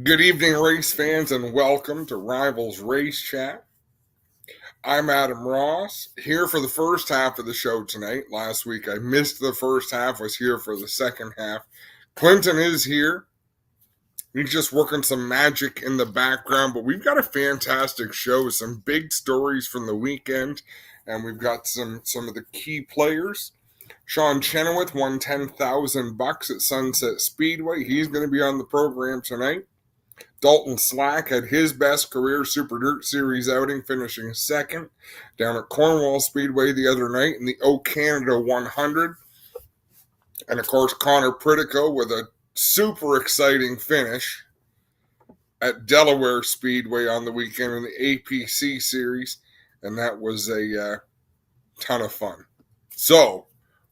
Good evening, race fans, and welcome to Rivalz Race Chat. I'm Adam Ross, here for the first half of the show tonight. Last week I missed the first half, was here for the second half. Clinton is here. He's just working some magic in the background, but we've got a fantastic show, some big stories from the weekend, and we've got some of the key players. Sean Chenoweth won $10,000 at Sunset Speedway. He's going to be on the program tonight. Dalton Slack had his best career Super Dirt Series outing, finishing second down at Cornwall Speedway the other night in the O Canada 100. And of course, Connor Pritiko with a super exciting finish at Delaware Speedway on the weekend in the APC Series. And that was a ton of fun. So,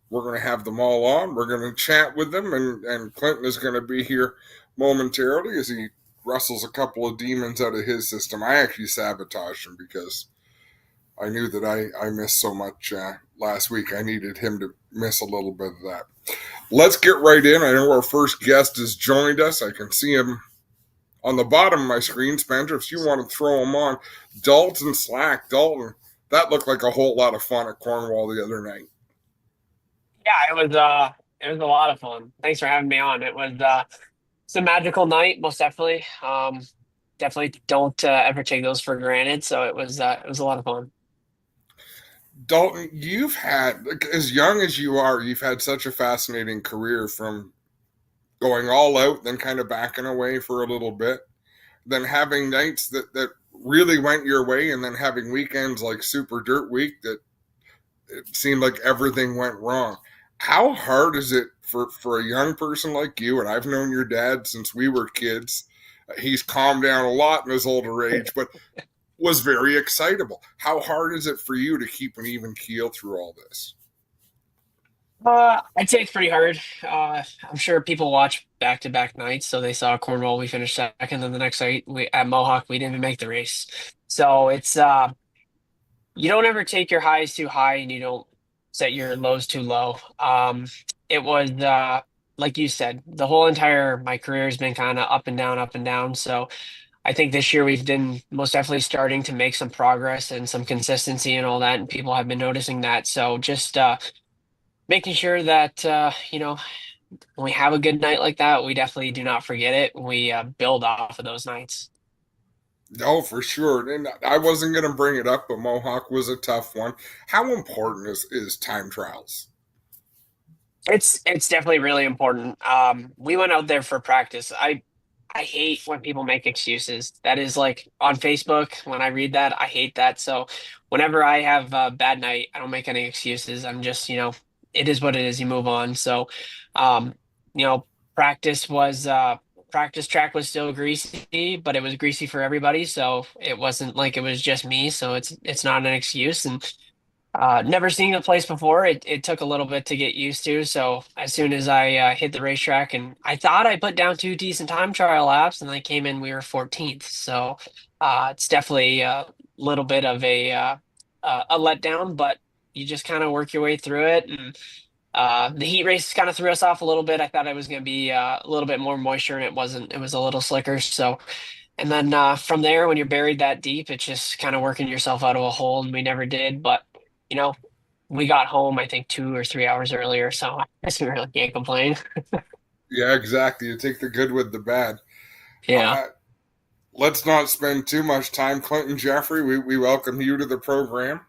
we're going to have them all on. We're going to chat with them, and Clinton is going to be here momentarily as he wrestles a couple of demons out of his system. I actually sabotaged him because I knew that I missed so much last week. I needed him to miss a little bit of that. Let's get right in. I know our first guest has joined us. I can see him on the bottom of my screen. Spencer, if you want to throw him on. Dalton Slack. Dalton, that looked like a whole lot of fun at Cornwall the other night. Yeah, it was a lot of fun. Thanks for having me on. It's a magical night, most definitely. Definitely don't ever take those for granted. So it was a lot of fun. Dalton, you've had, as young as you are, you've had such a fascinating career, from going all out, then kind of backing away for a little bit, then having nights that really went your way, and then having weekends like Super Dirt Week that it seemed like everything went wrong. How hard is it for a young person like you? And I've known your dad since we were kids. He's calmed down a lot in his older age, but was very excitable. How hard is it for you to keep an even keel through all this? I'd say it's pretty hard. I'm sure people watch back-to-back nights, so they saw Cornwall, we finished second, and the next night at Mohawk, we didn't even make the race. So it's you don't ever take your highs too high, and you don't set your lows too low. It was like you said, the whole entire my career has been kind of up and down, up and down. So I think this year we've been most definitely starting to make some progress and some consistency and all that, and people have been noticing that. So just making sure that when we have a good night like that, we definitely do not forget it. We build off of those nights. No, for sure. And I wasn't going to bring it up, but Mohawk was a tough one. How important is time trials? It's definitely really important. We went out there for practice. I hate when people make excuses. That is like on Facebook, when I read that, I hate that. So whenever I have a bad night, I don't make any excuses. I'm just, it is what it is. You move on. So, um, you know, practice was practice track was still greasy, but it was greasy for everybody. So it wasn't like it was just me. So it's not an excuse. And never seen the place before. It took a little bit to get used to. So as soon as I hit the racetrack, and I thought I put down two decent time trial laps, and I came in, we were 14th. So it's definitely a little bit of a letdown, but you just kind of work your way through it. And the heat race kind of threw us off a little bit. I thought it was going to be a little bit more moisture, and it wasn't. It was a little slicker. So. And then from there, when you're buried that deep, it's just kind of working yourself out of a hole, and we never did. But you know, we got home, I think 2 or 3 hours earlier, so I guess we really can't complain. Yeah, exactly. You take the good with the bad. Yeah. Uh, let's not spend too much time. Clinton Geoffrey, we welcome you to the program.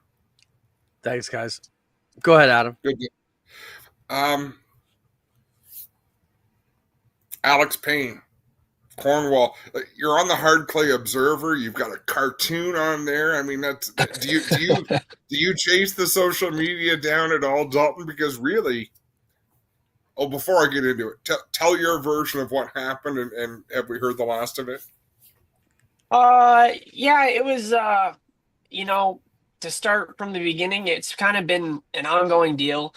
Thanks, guys. Go ahead, Adam. Good. Um, Alex Payne, Cornwall. You're on the Hard Clay Observer. You've got a cartoon on there. I mean, that's do you chase the social media down at all, Dalton? Because really, oh, before I get into it, tell your version of what happened, and have we heard the last of it? Yeah, it was you know, to start from the beginning, it's kind of been an ongoing deal.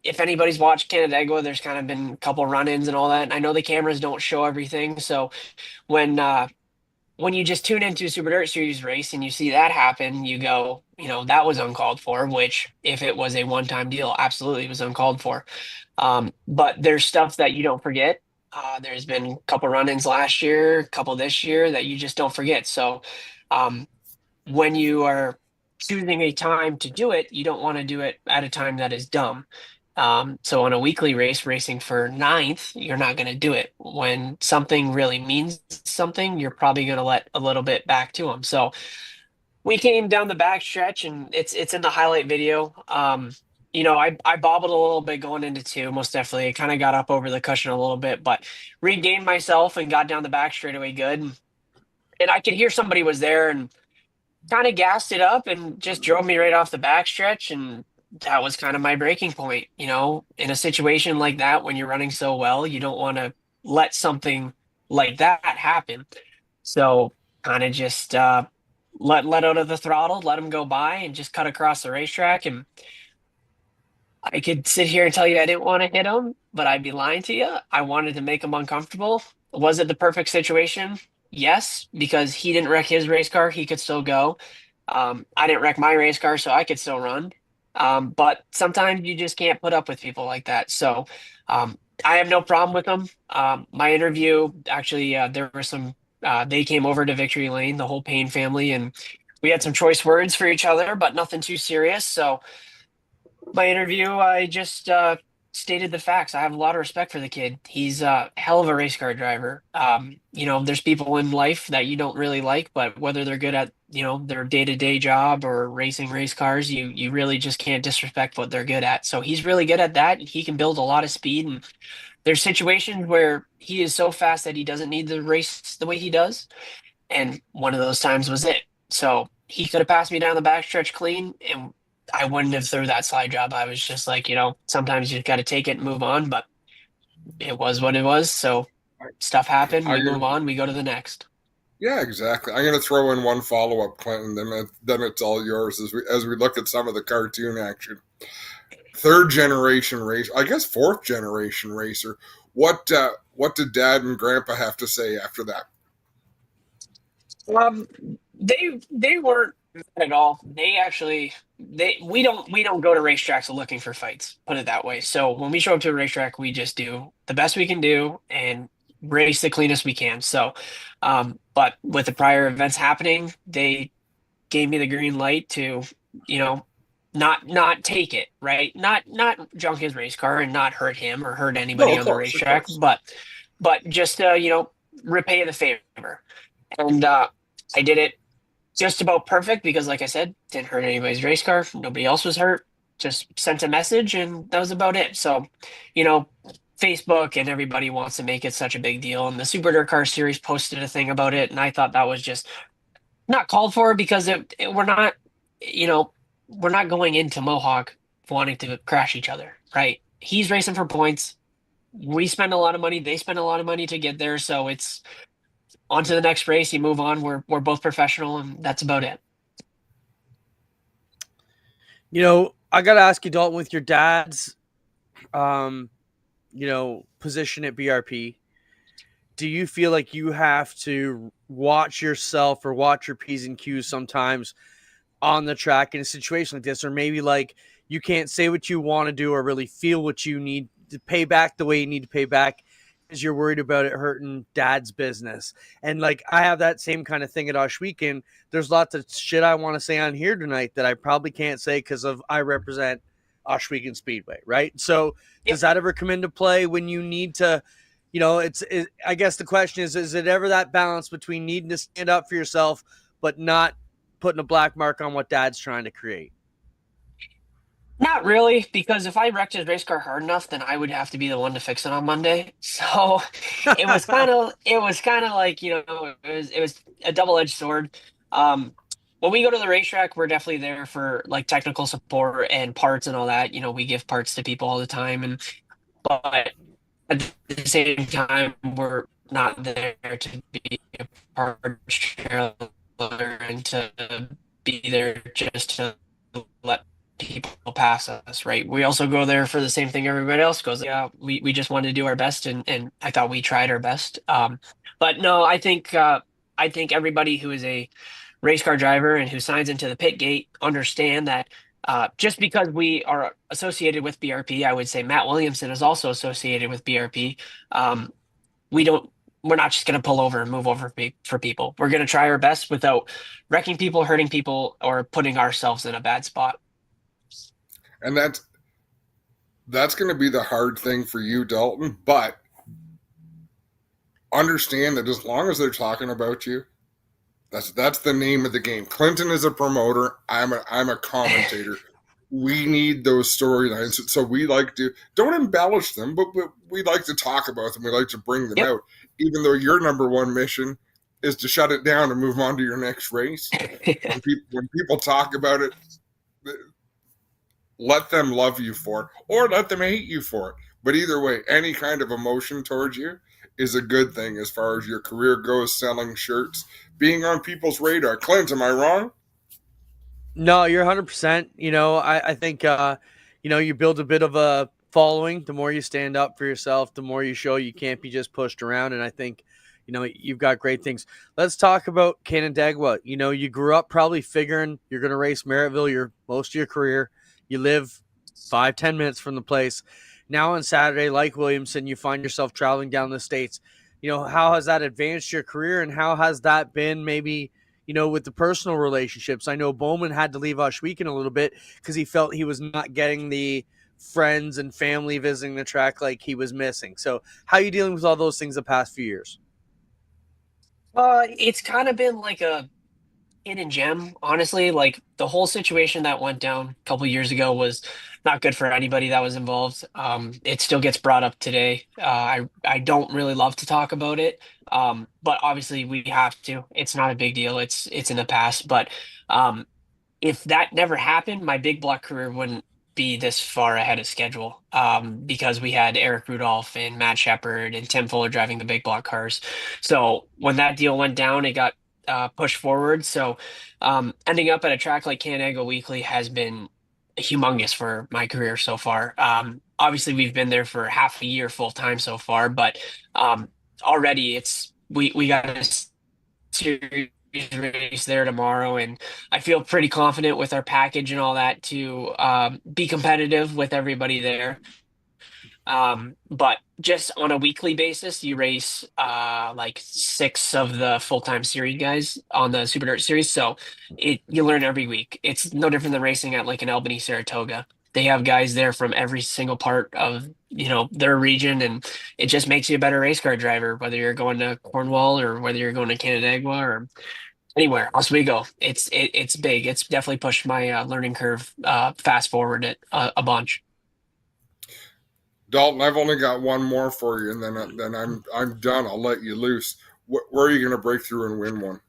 If anybody's watched Canandaigua, there's kind of been a couple run-ins and all that. And I know the cameras don't show everything, so when when you just tune into a Super Dirt Series race and you see that happen, you go, that was uncalled for, which if it was a one-time deal, absolutely was uncalled for. But there's stuff that you don't forget. There's been a couple run-ins last year, a couple this year that you just don't forget. So, um, when you are choosing a time to do it, you don't want to do it at a time that is dumb. So on a weekly race, racing for ninth, you're not going to do it. When something really means something, you're probably going to let a little bit back to them. So we came down the back stretch, and it's in the highlight video. I bobbled a little bit going into two, most definitely. I kind of got up over the cushion a little bit, but regained myself and got down the back straightaway good. And I could hear somebody was there and kind of gassed it up and just drove me right off the back stretch. And that was kind of my breaking point. In a situation like that, when you're running so well, you don't want to let something like that happen. So kind of just let out of the throttle, let him go by, and just cut across the racetrack. And I could sit here and tell you I didn't want to hit him, but I'd be lying to you. I wanted to make him uncomfortable. Was it the perfect situation? Yes, because he didn't wreck his race car. He could still go. I didn't wreck my race car, so I could still run. But sometimes you just can't put up with people like that. So I have no problem with them. My interview, actually, there were some, they came over to Victory Lane, the whole Payne family, and we had some choice words for each other, but nothing too serious. So my interview, I just stated the facts. I have a lot of respect for the kid. He's a hell of a race car driver. There's people in life that you don't really like, but whether they're good at, their day-to-day job or racing race cars, you really just can't disrespect what they're good at. So he's really good at that. He can build a lot of speed, and there's situations where he is so fast that he doesn't need to race the way he does. And one of those times was it. So he could have passed me down the backstretch clean, and I wouldn't have threw that slide job. I was just like, sometimes you got to take it and move on, but it was what it was. So stuff happened. We move on. We go to the next. Yeah, exactly. I'm going to throw in one follow-up, Clinton. Then it's all yours as we look at some of the cartoon action. Third generation racer, I guess fourth generation racer. What did Dad and Grandpa have to say after that? They weren't mad at all. We don't go to racetracks looking for fights, put it that way. So when we show up to a racetrack, we just do the best we can do and race the cleanest we can. So, but with the prior events happening, they gave me the green light to, you know, not take it, right? Not junk his race car and not hurt him or hurt anybody on the racetrack, but just repay the favor. And I did it just about perfect because, like I said, didn't hurt anybody's race car. Nobody else was hurt. Just sent a message, and that was about it. So, you know, Facebook and everybody wants to make it such a big deal. And the Super Dirt Car Series posted a thing about it, and I thought that was just not called for because we're not, we're not going into Mohawk wanting to crash each other, right? He's racing for points. We spend a lot of money. They spend a lot of money to get there. So it's on to the next race. You move on. We're both professional, and that's about it. I got to ask you, Dalton, with your dad's, position at BRP, do you feel like you have to watch yourself or watch your P's and Q's sometimes on the track in a situation like this? Or maybe like you can't say what you want to do or really feel what you need to pay back the way you need to pay back because you're worried about it hurting Dad's business. And like I have that same kind of thing at Osh Weekend. There's lots of shit I want to say on here tonight that I probably can't say because I represent Osh Weekend Speedway, right? So does that ever come into play when you need to, I guess the question is it ever that balance between needing to stand up for yourself but not putting a black mark on what Dad's trying to create? Not really, because if I wrecked his race car hard enough, then I would have to be the one to fix it on Monday. So it was kind of like, it was a double-edged sword. When we go to the racetrack, we're definitely there for like technical support and parts and all that. We give parts to people all the time, but at the same time, we're not there to be a parts trailer and to be there just to let people pass us, right? We also go there for the same thing everybody else goes. Yeah, we just wanted to do our best, and I thought we tried our best. But no, I think everybody who is a race car driver and who signs into the pit gate understand that just because we are associated with BRP, I would say Matt Williamson is also associated with BRP. we're not just going to pull over and move over for people. We're going to try our best without wrecking people, hurting people, or putting ourselves in a bad spot. And that's going to be the hard thing for you, Dalton. But understand that as long as they're talking about you, that's the name of the game. Clinton is a promoter. I'm a commentator. We need those storylines, so we like to don't embellish them, but we like to talk about them. We like to bring them out, even though your number one mission is to shut it down and move on to your next race. When people talk about it, let them love you for it or let them hate you for it. But either way, any kind of emotion towards you is a good thing as far as your career goes, selling shirts, being on people's radar. Clint, am I wrong? No, you're 100%. I think, you build a bit of a following. The more you stand up for yourself, the more you show you can't be just pushed around. And I think, you've got great things. Let's talk about Canandaigua. You grew up probably figuring you're going to race Merrittville most of your career. You live 5-10 minutes from the place. Now on Saturday, like Williamson, you find yourself traveling down the States. How has that advanced your career, and how has that been maybe, with the personal relationships? I know Bowman had to leave Oshweekend a little bit because he felt he was not getting the friends and family visiting the track like he was missing. So how are you dealing with all those things the past few years? It's kind of been like a hidden gem, honestly. Like the whole situation that went down a couple years ago was not good for anybody that was involved. It still gets brought up today. I don't really love to talk about it, but obviously we have to. It's not a big deal. It's in the past. But um, if that never happened, my big block career wouldn't be this far ahead of schedule. Because we had Eric Rudolph and Matt Shepard and Tim Fuller driving the big block cars. So when that deal went down, it got pushed forward. So ending up at a track like Canandaigua Weekly has been humongous for my career so far. Obviously, we've been there for half a year full time so far, but already we got a series race there tomorrow, and I feel pretty confident with our package and all that to be competitive with everybody there. But just on a weekly basis, you race like 6 of the full-time series guys on the Super Dirt Series. So you learn every week. It's no different than racing at like an Albany Saratoga. They have guys there from every single part of, their region, and it just makes you a better race car driver, whether you're going to Cornwall or whether you're going to Canandaigua or anywhere else we go. It's big. It's definitely pushed my learning curve fast forward it a bunch. Dalton, I've only got one more for you, and then I'm done. I'll let you loose. Where are you going to break through and win one?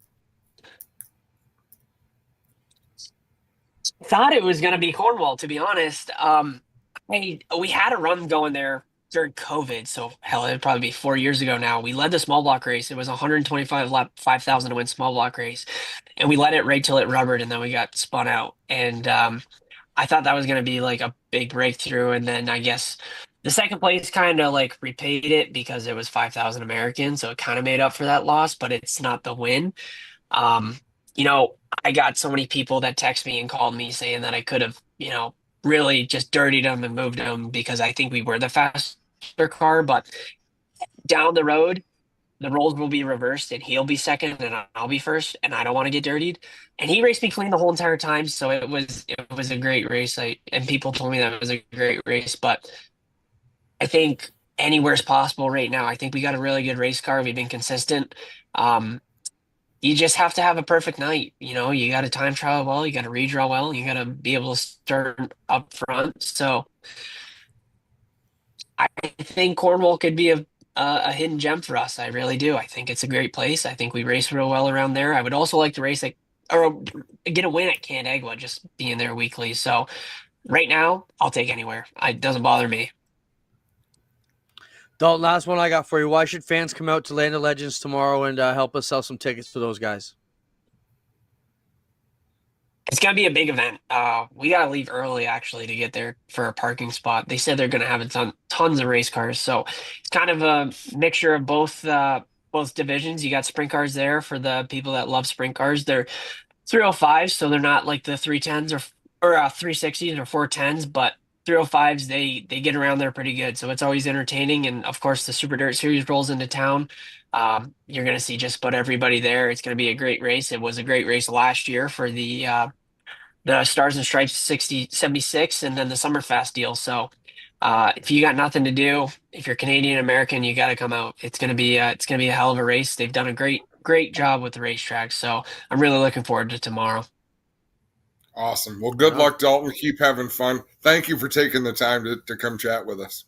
Thought it was going to be Cornwall, to be honest. We had a run going there during COVID, so hell, it'd probably be 4 years ago now. We led the small block race. It was 125 lap, 5,000 to win small block race, and we led it right till it rubbered, and then we got spun out. And I thought that was going to be like a big breakthrough, and then I guess the second place kind of like repaid it because it was 5,000 American, so it kind of made up for that loss, but it's not the win. Um, I got so many people that text me and called me saying that I could have, really just dirtied them and moved them because I think we were the faster car. But down the road, the roles will be reversed and he'll be second and I'll be first, and I don't want to get dirtied. And he raced me clean the whole entire time, so it was a great race. And people told me that it was a great race, but I think anywhere's possible right now. I think we got a really good race car. We've been consistent. Um, you just have to have a perfect night. You got to time trial well, you got to redraw well, you got to be able to start up front. So I think Cornwall could be a hidden gem for us. I really do. I think it's a great place. I think we race real well around there. I would also like to race or get a win at Canandaigua, just being there weekly. So right now, I'll take anywhere. It doesn't bother me. Dalton, last one I got for you. Why should fans come out to Land of Legends tomorrow and help us sell some tickets for those guys? It's gonna be a big event. We gotta leave early actually to get there for a parking spot. They said they're gonna have tons of race cars, so it's kind of a mixture of both divisions. You got sprint cars there for the people that love sprint cars. They're 305s, so they're not like the 310s or 360s or 410s, but 305s, they get around there pretty good. So it's always entertaining. And of course, the Super Dirt Series rolls into town. You're going to see just about everybody there. It's going to be a great race. It was a great race last year for the Stars and Stripes 76 and then the Summerfest deal. So if you got nothing to do, if you're Canadian American, you got to come out. It's going to be a hell of a race. They've done a great job with the racetrack. So I'm really looking forward to tomorrow. Awesome. Well, good luck, Dalton. Keep having fun. Thank you for taking the time to come chat with us.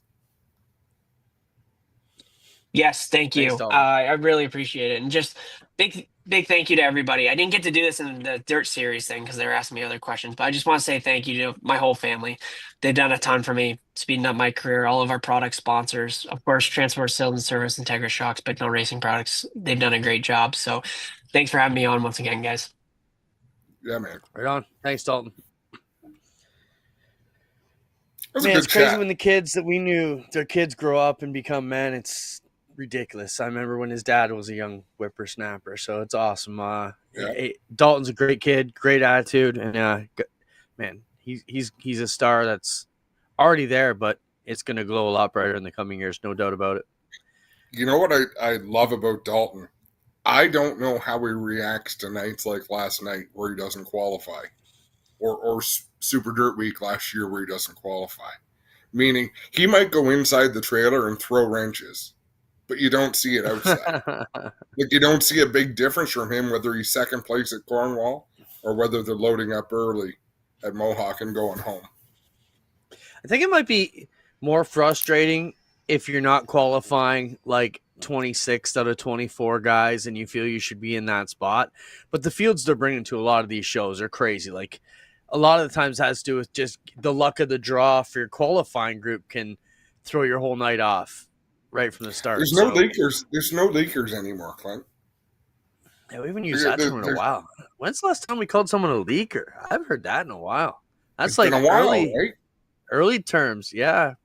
Yes, thank you. Dalton. I really appreciate it. And just big thank you to everybody. I didn't get to do this in the Dirt Series thing because they were asking me other questions, but I just want to say thank you to my whole family. They've done a ton for me, speeding up my career. All of our product sponsors, of course, Transport Sales and Service, Integra Shocks, but no Racing Products. They've done a great job. So thanks for having me on once again, guys. Yeah, man. Right on. Thanks, Dalton. Man, it's crazy when the kids that we knew, their kids grow up and become men. It's ridiculous. I remember when his dad was a young whippersnapper, so it's awesome. Dalton's a great kid, great attitude, and man, he's a star that's already there, but it's going to glow a lot brighter in the coming years, no doubt about it. You know what I love about Dalton? I don't know how he reacts to nights like last night where he doesn't qualify, or Super Dirt Week last year where he doesn't qualify. Meaning he might go inside the trailer and throw wrenches, but you don't see it outside. Like you don't see a big difference from him whether he's second place at Cornwall or whether they're loading up early at Mohawk and going home. I think it might be more frustrating if you're not qualifying like 26th out of 24 guys and you feel you should be in that spot. But the fields they're bringing to a lot of these shows are crazy. Like a lot of the times it has to do with just the luck of the draw for your qualifying group can throw your whole night off right from the start. There's no leakers. There's no leakers anymore, Clint. Yeah, we haven't used that term in a while. When's the last time we called someone a leaker? I haven't heard that in a while. That's like been a while, right? Early terms. Yeah.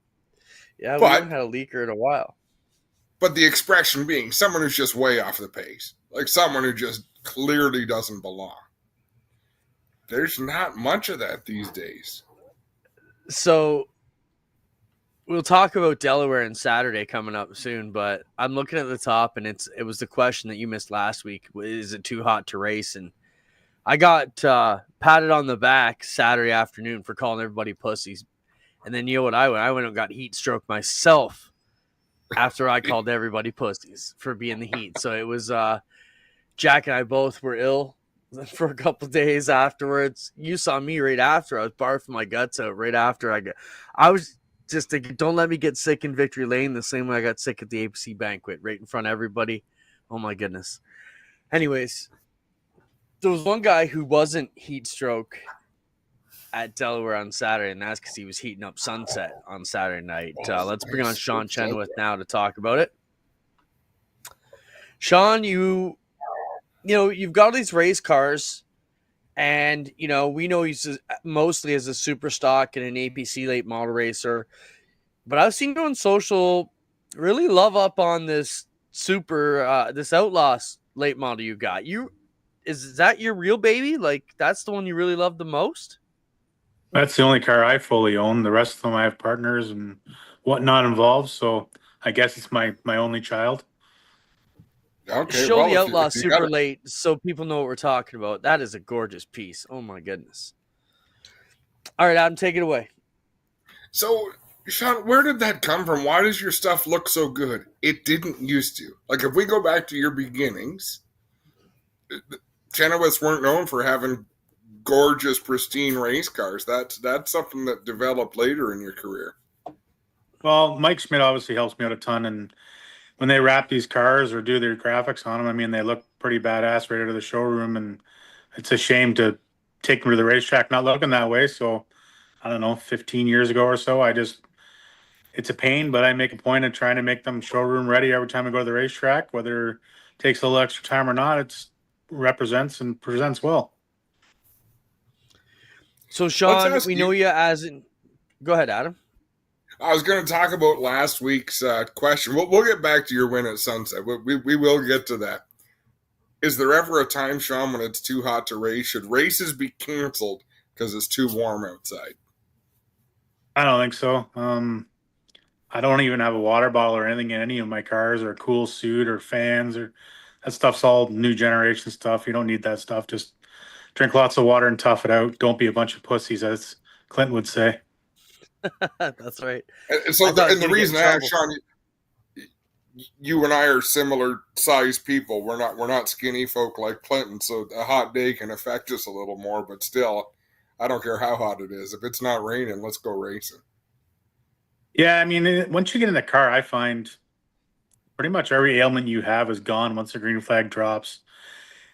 Yeah, we haven't had a leaker in a while. But the expression being someone who's just way off the pace, like someone who just clearly doesn't belong. There's not much of that these days. So we'll talk about Delaware and Saturday coming up soon, but I'm looking at the top, and it was the question that you missed last week. Is it too hot to race? And I got patted on the back Saturday afternoon for calling everybody pussies. And then you know what I went? I went and got heat stroke myself after I called everybody pussies for being the heat. So it was Jack and I both were ill for a couple of days afterwards. You saw me right after. I was barfing my guts out right after I was just thinking, don't let me get sick in Victory Lane the same way I got sick at the APC banquet right in front of everybody. Oh my goodness. Anyways, there was one guy who wasn't heat stroke at Delaware on Saturday, and that's because he was heating up Sunset on Saturday night. Let's bring on Sean Chenoweth now to talk about it. Sean, you've got all these race cars, and we know he's mostly as a super stock and an APC late model racer, but I've seen you on social really love up on this this Outlaws late model you got. Is that your real baby? Like that's the one you really love the most? That's the only car I fully own. The rest of them I have partners and whatnot involved. So I guess it's my only child. Okay, Show the Outlaw super late so people know what we're talking about. That is a gorgeous piece. Oh my goodness. All right, Adam, take it away. So, Sean, where did that come from? Why does your stuff look so good? It didn't used to. Like if we go back to your beginnings, Chenoweths weren't known for having gorgeous, pristine race cars. That's something that developed later in your career. Well, Mike Schmidt obviously helps me out a ton, and when they wrap these cars or do their graphics on them, I mean, they look pretty badass right out of the showroom, and it's a shame to take them to the racetrack not looking that way. So, I don't know, 15 years ago or so, it's a pain, but I make a point of trying to make them showroom ready every time I go to the racetrack, whether it takes a little extra time or not. It represents and presents well. So, Sean, we know you as in. Go ahead, Adam. I was going to talk about last week's question. We'll get back to your win at Sunset. We will get to that. Is there ever a time, Sean, when it's too hot to race? Should races be canceled because it's too warm outside? I don't think so. I don't even have a water bottle or anything in any of my cars, or a cool suit or fans, or that stuff's all new generation stuff. You don't need that stuff. Just drink lots of water and tough it out. Don't be a bunch of pussies, as Clint would say. That's right. And I so, thought I was and the gonna get in reason I asked, trouble. Sean, you and I are similar sized people. We're not skinny folk like Clinton, so a hot day can affect us a little more. But still, I don't care how hot it is. If it's not raining, let's go racing. Yeah, I mean, once you get in the car, I find pretty much every ailment you have is gone once the green flag drops.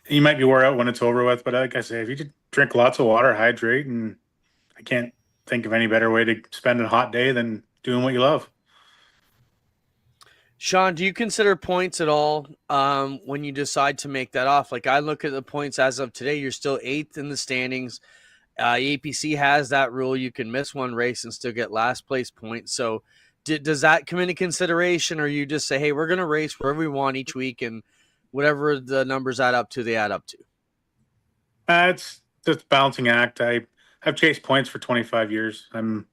You might be wore out when it's over with, but like I say, if you just drink lots of water, hydrate, and I can't think of any better way to spend a hot day than doing what you love. Sean, do you consider points at all when you decide to make that off? Like I look at the points as of today, you're still 8th in the standings. APC has that rule. You can miss one race and still get last place points. So does that come into consideration, or you just say, hey, we're going to race wherever we want each week, and whatever the numbers add up to, they add up to? It's just a balancing act. I've chased points for 25 years. I'm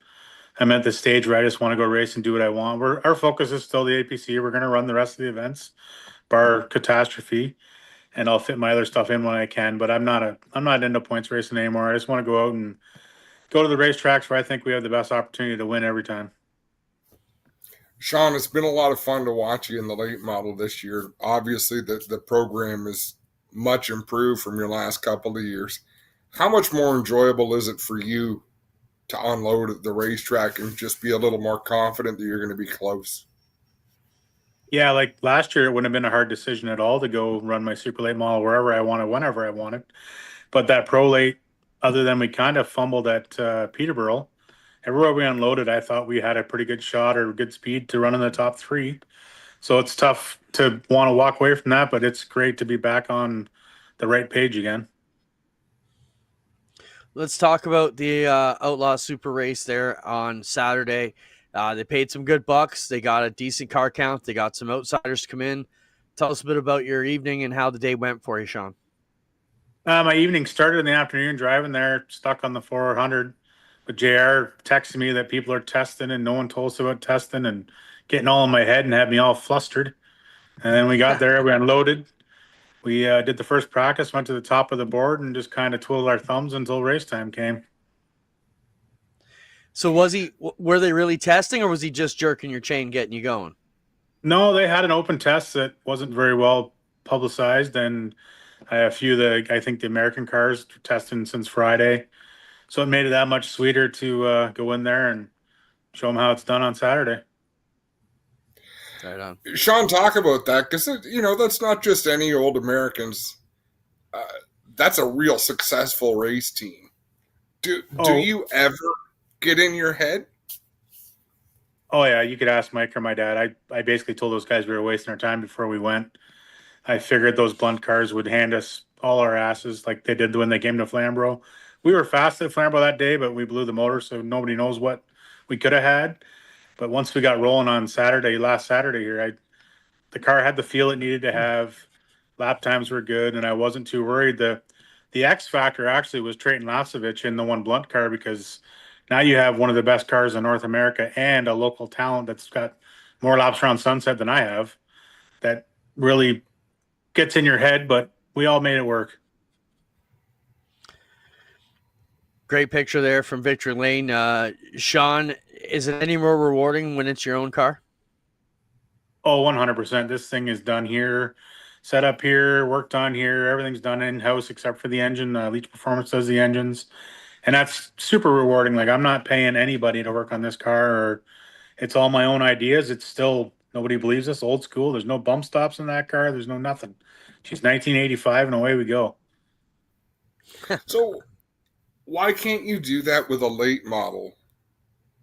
at the stage where I just want to go race and do what I want. Our focus is still the APC. We're going to run the rest of the events, bar catastrophe, and I'll fit my other stuff in when I can. But I'm not into points racing anymore. I just want to go out and go to the racetracks where I think we have the best opportunity to win every time. Sean, it's been a lot of fun to watch you in the late model this year. Obviously, the program is much improved from your last couple of years. How much more enjoyable is it for you to unload at the racetrack and just be a little more confident that you're going to be close? Yeah, like last year, it wouldn't have been a hard decision at all to go run my super late model wherever I wanted, whenever I wanted. But that pro late, other than we kind of fumbled at Peterborough, everywhere we unloaded, I thought we had a pretty good shot or good speed to run in the top three. So it's tough to want to walk away from that, but it's great to be back on the right page again. Let's talk about the Outlaw Super Race there on Saturday. They paid some good bucks. They got a decent car count. They got some outsiders come in. Tell us a bit about your evening and how the day went for you, Sean. My evening started in the afternoon driving there, stuck on the 400. But JR texted me that people are testing and no one told us about testing, and getting all in my head and had me all flustered. And then we got there, we unloaded. We did the first practice, went to the top of the board, and just kind of twiddled our thumbs until race time came. So were they really testing, or was he just jerking your chain, getting you going? No, they had an open test that wasn't very well publicized, and a few of I think the American cars were testing since Friday. So it made it that much sweeter to go in there and show them how it's done on Saturday. Right on. Sean, talk about that, because that's not just any old Americans. Uh, that's a real successful race team. Do Oh, you ever get in your head? oh yeah, you could ask Mike or my dad. I basically told those guys we were wasting our time before we went. I figured those blunt cars would hand us all our asses like they did when they came to Flamborough. We were fast at Flamborough that day, but we blew the motor, so nobody knows what we could have had. But once we got rolling on Saturday, last Saturday here, the car had the feel it needed to have. Lap times were good, and I wasn't too worried. The X factor actually was Trayton Lasovich in the one blunt car, because now you have one of the best cars in North America and a local talent that's got more laps around Sunset than I have. That really gets in your head, but we all made it work. Great picture there from Victory Lane. Sean, is it any more rewarding when it's your own car? Oh, 100%. This thing is done here, set up here, worked on here. Everything's done in-house except for the engine. Leach Performance does the engines. And that's super rewarding. Like, I'm not paying anybody to work on this car, or it's all my own ideas. It's still, nobody believes us, old school. There's no bump stops in that car. There's no nothing. She's 1985 and away we go. So why can't you do that with a late model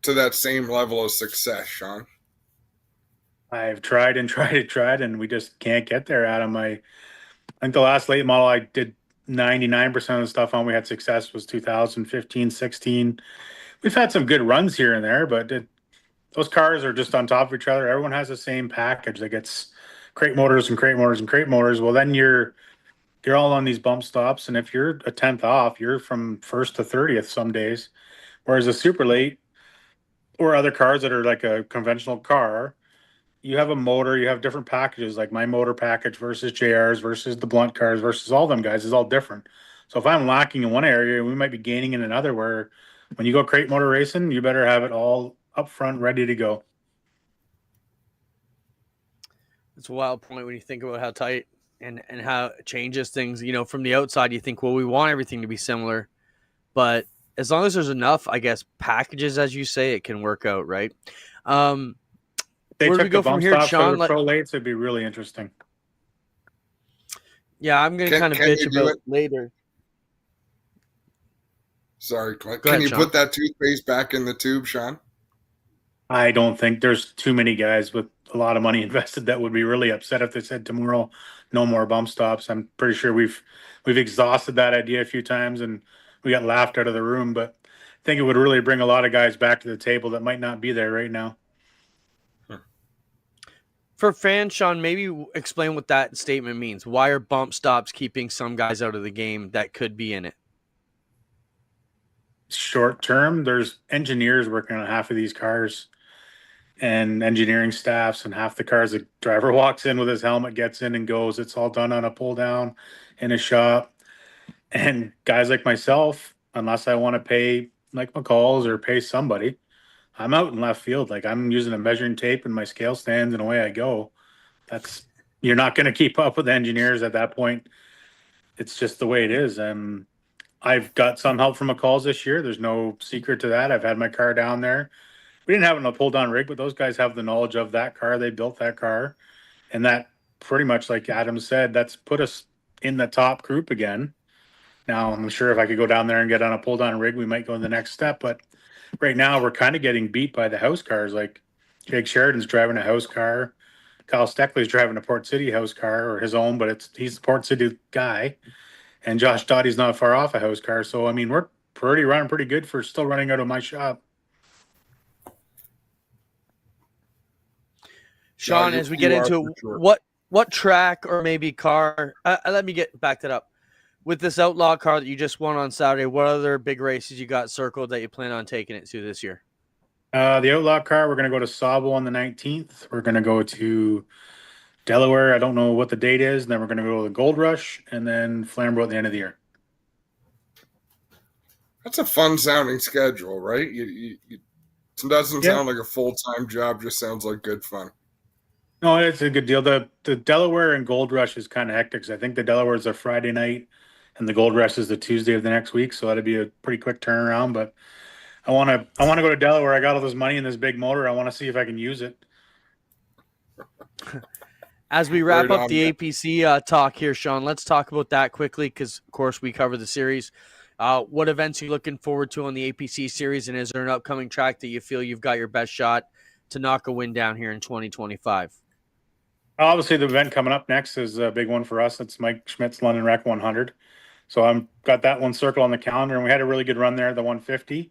to that same level of success, Sean? I've tried and tried and tried, and we just can't get there, Adam. I think the last late model I did 99% of the stuff on we had success was 2015, 16. We've had some good runs here and there, but those cars are just on top of each other. Everyone has the same package that gets crate motors and crate motors and crate motors. Well, then you're all on these bump stops, and if you're a tenth off, you're from first to 30th some days. Whereas a super late, or other cars that are like a conventional car, you have a motor, you have different packages, like my motor package versus JR's versus the blunt cars versus all them guys is all different. So if I'm lacking in one area, we might be gaining in another, where when you go crate motor racing, you better have it all up front ready to go. It's a wild point when you think about how tight and how it changes things. You know, from the outside, you think, well, we want everything to be similar, but as long as there's enough, I guess, packages, as you say, it can work out, right? They Where do we took go the from bump here, stops for Sean? the pro lates, it'd be really interesting. Yeah, I'm going to kind of Can bitch you do about it? later. Sorry, Clint. Go Can ahead, you Sean. put that toothpaste back in the tube, Sean? I don't think there's too many guys with a lot of money invested that would be really upset if they said tomorrow, no more bump stops. I'm pretty sure we've exhausted that idea a few times and we got laughed out of the room, but I think it would really bring a lot of guys back to the table that might not be there right now. For fans, Sean, maybe explain what that statement means. Why are bump stops keeping some guys out of the game that could be in it? Short term, there's engineers working on half of these cars and engineering staffs, and half the cars the driver walks in with his helmet, gets in and goes. It's all done on a pull down in a shop. And guys like myself, unless I want to pay like McCall's or pay somebody, I'm out in left field. Like I'm using a measuring tape and my scale stands and away I go. That's You're not going to keep up with the engineers at that point. It's just the way it is. And I've got some help from McCall's this year. There's no secret to that. I've had my car down there. We didn't have a pull down rig, but those guys have the knowledge of that car. They built that car. And that pretty much, like Adam said, that's put us in the top group again. Now, I'm sure if I could go down there and get on a pull down rig, we might go in the next step. But right now, we're kind of getting beat by the house cars. Like Jake Sheridan's driving a house car. Kyle Steckley's driving a Port City house car or his own, but he's the Port City guy. And Josh Dottie's not far off a house car. So, I mean, we're running pretty good for still running out of my shop. Sean, No, as we get into sure. what track or maybe car, let me back that up. With this outlaw car that you just won on Saturday, what other big races you got circled that you plan on taking it to this year? The outlaw car, we're going to go to Sabo on the 19th. We're going to go to Delaware. I don't know what the date is. And then we're going to go to the Gold Rush and then Flamborough at the end of the year. That's a fun sounding schedule, right? It doesn't sound like a full-time job, just sounds like good fun. No, it's a good deal. The Delaware and Gold Rush is kind of hectic because I think the Delaware is a Friday night and the Gold Rush is the Tuesday of the next week. So that'd be a pretty quick turnaround. But I want to go to Delaware. I got all this money in this big motor. I want to see if I can use it. As we wrap Right up on, the man. APC talk here, Sean, let's talk about that quickly because, of course, we cover the series. What events are you looking forward to on the APC series, and is there an upcoming track that you feel you've got your best shot to knock a win down here in 2025? Obviously, the event coming up next is a big one for us. It's Mike Schmidt's London Rec 100. So I'm got that one circled on the calendar, and we had a really good run there, the 150.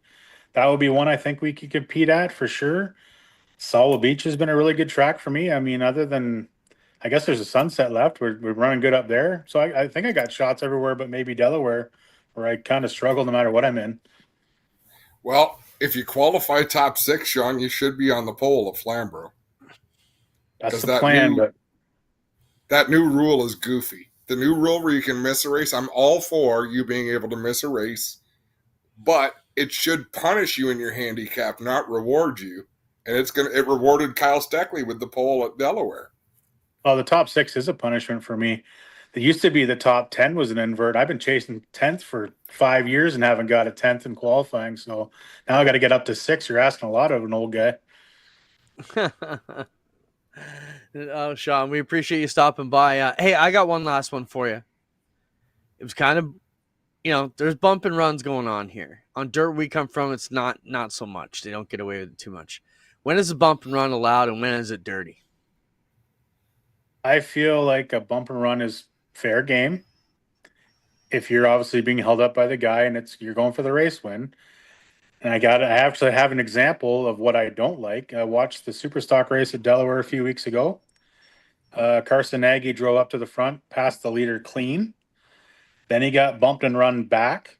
That would be one I think we could compete at for sure. Saula Beach has been a really good track for me. I mean, other than, I guess there's a Sunset left. We're running good up there. So I think I got shots everywhere, but maybe Delaware, where I kind of struggle no matter what I'm in. Well, if you qualify top 6, Sean, you should be on the pole at Flamborough. That's the plan, but that new rule is goofy. The new rule where you can miss a race, I'm all for you being able to miss a race, but it should punish you in your handicap, not reward you. And it rewarded Kyle Steckley with the pole at Delaware. well, the top 6 is a punishment for me. It used to be the top 10 was an invert. I've been chasing 10th for 5 years and haven't got a 10th in qualifying. So now I got to get up to 6. You're asking a lot of an old guy. Oh, Sean, we appreciate you stopping by. Hey, I got one last one for you. It was kind of, there's bump and runs going on here. On dirt we come from, it's not so much. They don't get away with it too much. When is a bump and run allowed and when is it dirty? I feel like a bump and run is fair game. If you're obviously being held up by the guy and you're going for the race win. And I actually have an example of what I don't like. I watched the Superstock race at Delaware a few weeks ago. Carson Nagy drove up to the front, passed the leader clean. Then he got bumped and run back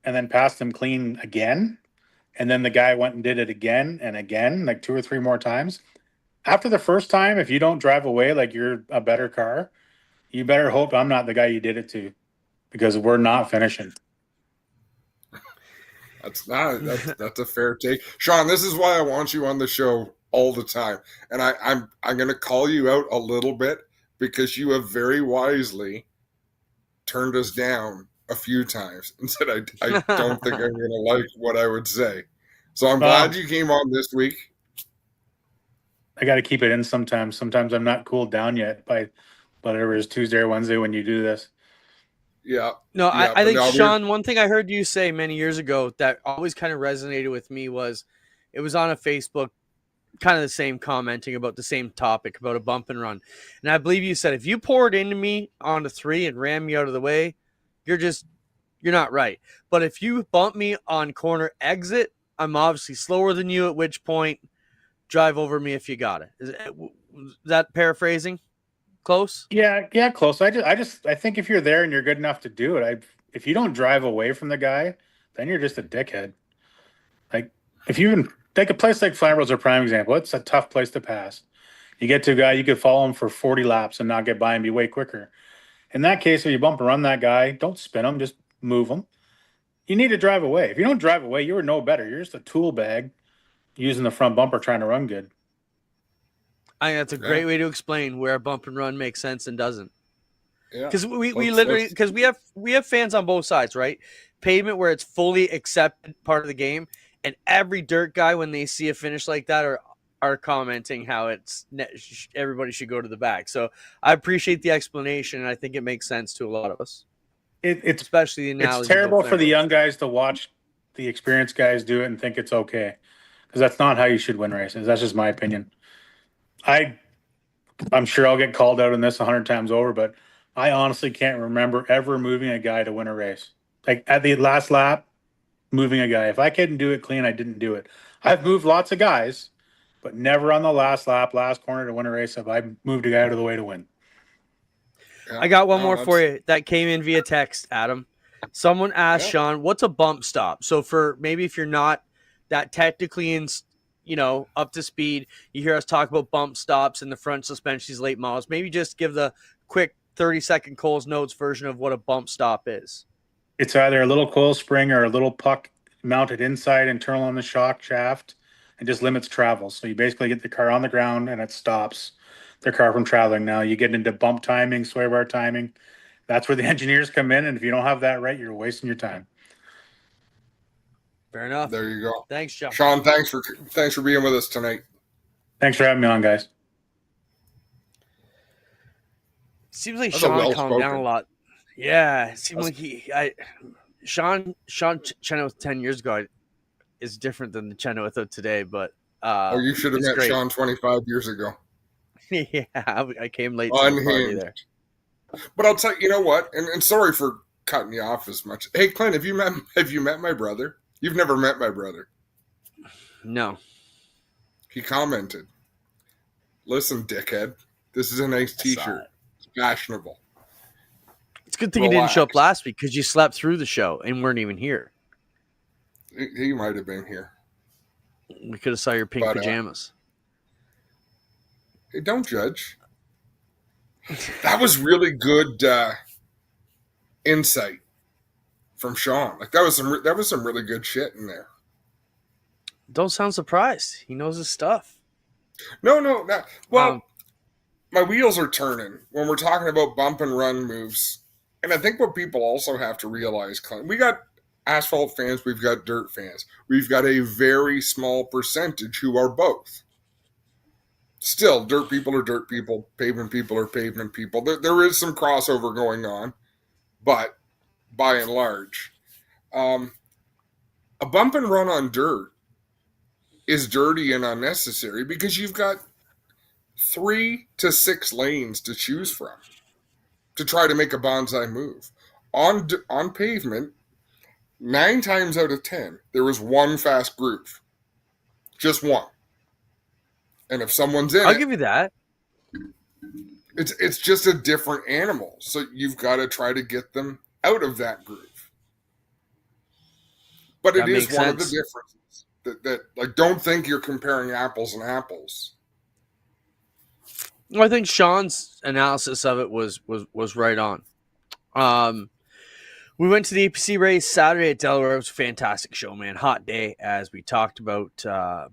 and then passed him clean again. and then the guy went and did it again and again, like 2 or 3 more times. After the first time, if you don't drive away like you're a better car, you better hope I'm not the guy you did it to, because we're not finishing. That's a fair take, Sean. This is why I want you on the show all the time, and I'm going to call you out a little bit because you have very wisely turned us down a few times and said I don't think I'm going to like what I would say. So I'm glad you came on this week. I got to keep it in sometimes. Sometimes I'm not cooled down yet by whatever is Tuesday or Wednesday when you do this. Yeah. No, yeah, I think, no, Sean, one thing I heard you say many years ago that always kind of resonated with me was it was on a Facebook, kind of the same, commenting about the same topic about a bump and run. And I believe you said, if you pour it into me on the 3 and ram me out of the way, you're not right. But if you bump me on corner exit, I'm obviously slower than you, at which point drive over me if you got it. Is that paraphrasing? Close? Yeah, close. I think if you're there and you're good enough to do it, if you don't drive away from the guy, then you're just a dickhead. Like, if you even take a place like Rivalz, a prime example, it's a tough place to pass. You get to a guy, you could follow him for 40 laps and not get by and be way quicker. In that case, if you bump and run that guy, don't spin him, just move him. You need to drive away. If you don't drive away, you are no better. You're just a tool bag using the front bumper trying to run good. I think that's a great way to explain where a bump and run makes sense and doesn't. Yeah. Because we literally, because we have fans on both sides, right? Pavement, where it's fully accepted part of the game, and every dirt guy, when they see a finish like that, are commenting how everybody should go to the back. So I appreciate the explanation, and I think it makes sense to a lot of us. It's especially the analogy. It's terrible for the young guys to watch the experienced guys do it and think it's okay, because that's not how you should win races. That's just my opinion. I'm sure I'll get called out on this 100 times over, but I honestly can't remember ever moving a guy to win a race. Like at the last lap, moving a guy. If I couldn't do it clean, I didn't do it. I've moved lots of guys, but never on the last lap, last corner to win a race have I moved a guy out of the way to win. I got one more for you that came in via text, Adam. Someone asked Sean, what's a bump stop? So for maybe if you're not that technically up to speed, you hear us talk about bump stops and the front suspension, these late models. Maybe just give the quick 30-second Cole's Notes version of what a bump stop is. It's either a little coil spring or a little puck mounted inside internal on the shock shaft and just limits travel. So you basically get the car on the ground and it stops the car from traveling. Now you get into bump timing, sway bar timing. That's where the engineers come in. And if you don't have that right, you're wasting your time. Fair enough. There you go. Thanks, John. Sean, thanks for being with us tonight. Thanks for having me on, guys. Seems like Sean calmed down a lot. Yeah, it seems like Sean Chenoweth 10 years ago is different than the Chenoweth of today, but you should have met great. Sean 25 years ago. Yeah, I came late to the party there. But I'll tell you, you know what? And sorry for cutting you off as much. Hey, Clint, have you met my brother? You've never met my brother. No. He commented, "Listen, dickhead, this is a nice T-shirt. It's fashionable." It's a good thing you didn't show up last week because you slept through the show and weren't even here. He might have been here. We could have saw your pink pajamas. Hey, don't judge. That was really good insight from Sean. Like that was some really good shit in there. Don't sound surprised. He knows his stuff. No. Well, my wheels are turning when we're talking about bump and run moves. And I think what people also have to realize, Clint, we got asphalt fans, we've got dirt fans. We've got a very small percentage who are both. Still, dirt people are dirt people, pavement people are pavement people. There is some crossover going on, but by and large, a bump and run on dirt is dirty and unnecessary because you've got 3 to 6 lanes to choose from to try to make a bonsai move. On pavement, 9 times out of 10, there is one fast groove. Just one. And if someone's in I'll give you that. It's just a different animal. So you've got to try to get them out of that groove. But it is one of the differences. that like don't think you're comparing apples and apples. Well, I think Sean's analysis of it was right on. We went to the APC race Saturday at Delaware. It was a fantastic show, man. Hot day, as we talked about a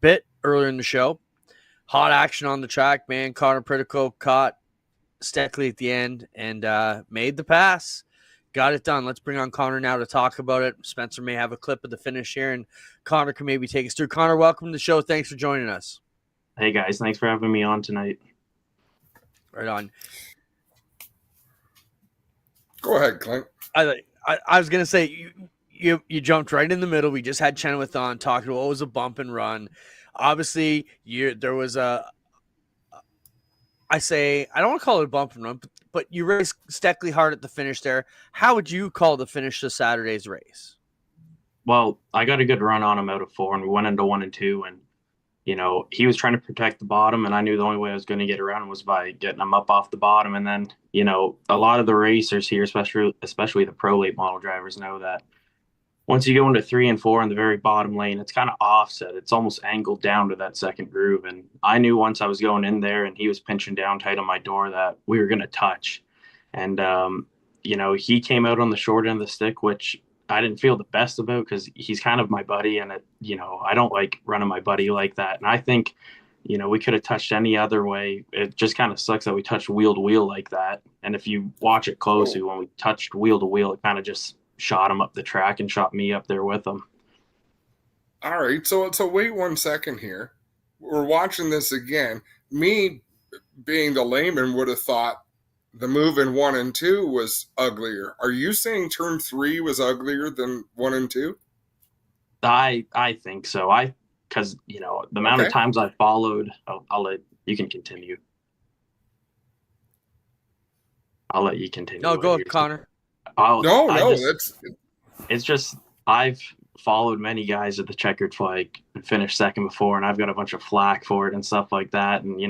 bit earlier in the show. Hot action on the track, man. Connor Pritiko caught Steckley at the end and made the pass. Got it done. Let's bring on Connor now to talk about it. Spencer may have a clip of the finish here, and Connor can maybe take us through. Connor, welcome to the show. Thanks for joining us. Hey, guys. Thanks for having me on tonight. Right on. Go ahead, Clint. I was gonna say you jumped right in the middle. We just had Chenoweth on talking about what was a bump and run. Obviously, there was I don't want to call it a bump and run, but you raced Steckley hard at the finish there. How would you call the finish to Saturday's race? Well, I got a good run on him out of 4, and we went into 1 and 2, and he was trying to protect the bottom, and I knew the only way I was going to get around him was by getting him up off the bottom. And then, a lot of the racers here, especially the pro late model drivers, know that once you go into 3 and 4 in the very bottom lane, it's kind of offset. It's almost angled down to that second groove. And I knew once I was going in there and he was pinching down tight on my door that we were going to touch. And, he came out on the short end of the stick, which I didn't feel the best about because he's kind of my buddy, and I don't like running my buddy like that. And I think, we could have touched any other way. It just kind of sucks that we touched wheel to wheel like that. And if you watch it closely, when we touched wheel to wheel, it kind of just shot him up the track and shot me up there with him. All right, so wait 1 second here. We're watching this again. Me, being the layman, would have thought the move in 1 and 2 was uglier. Are you saying turn 3 was uglier than 1 and 2? I think so. Because the amount of times I followed. I'll let you can continue. I'll let you continue. No, go ahead, Connor. It's just I've followed many guys at the checkered flag and finished second before, and I've got a bunch of flack for it and stuff like that. And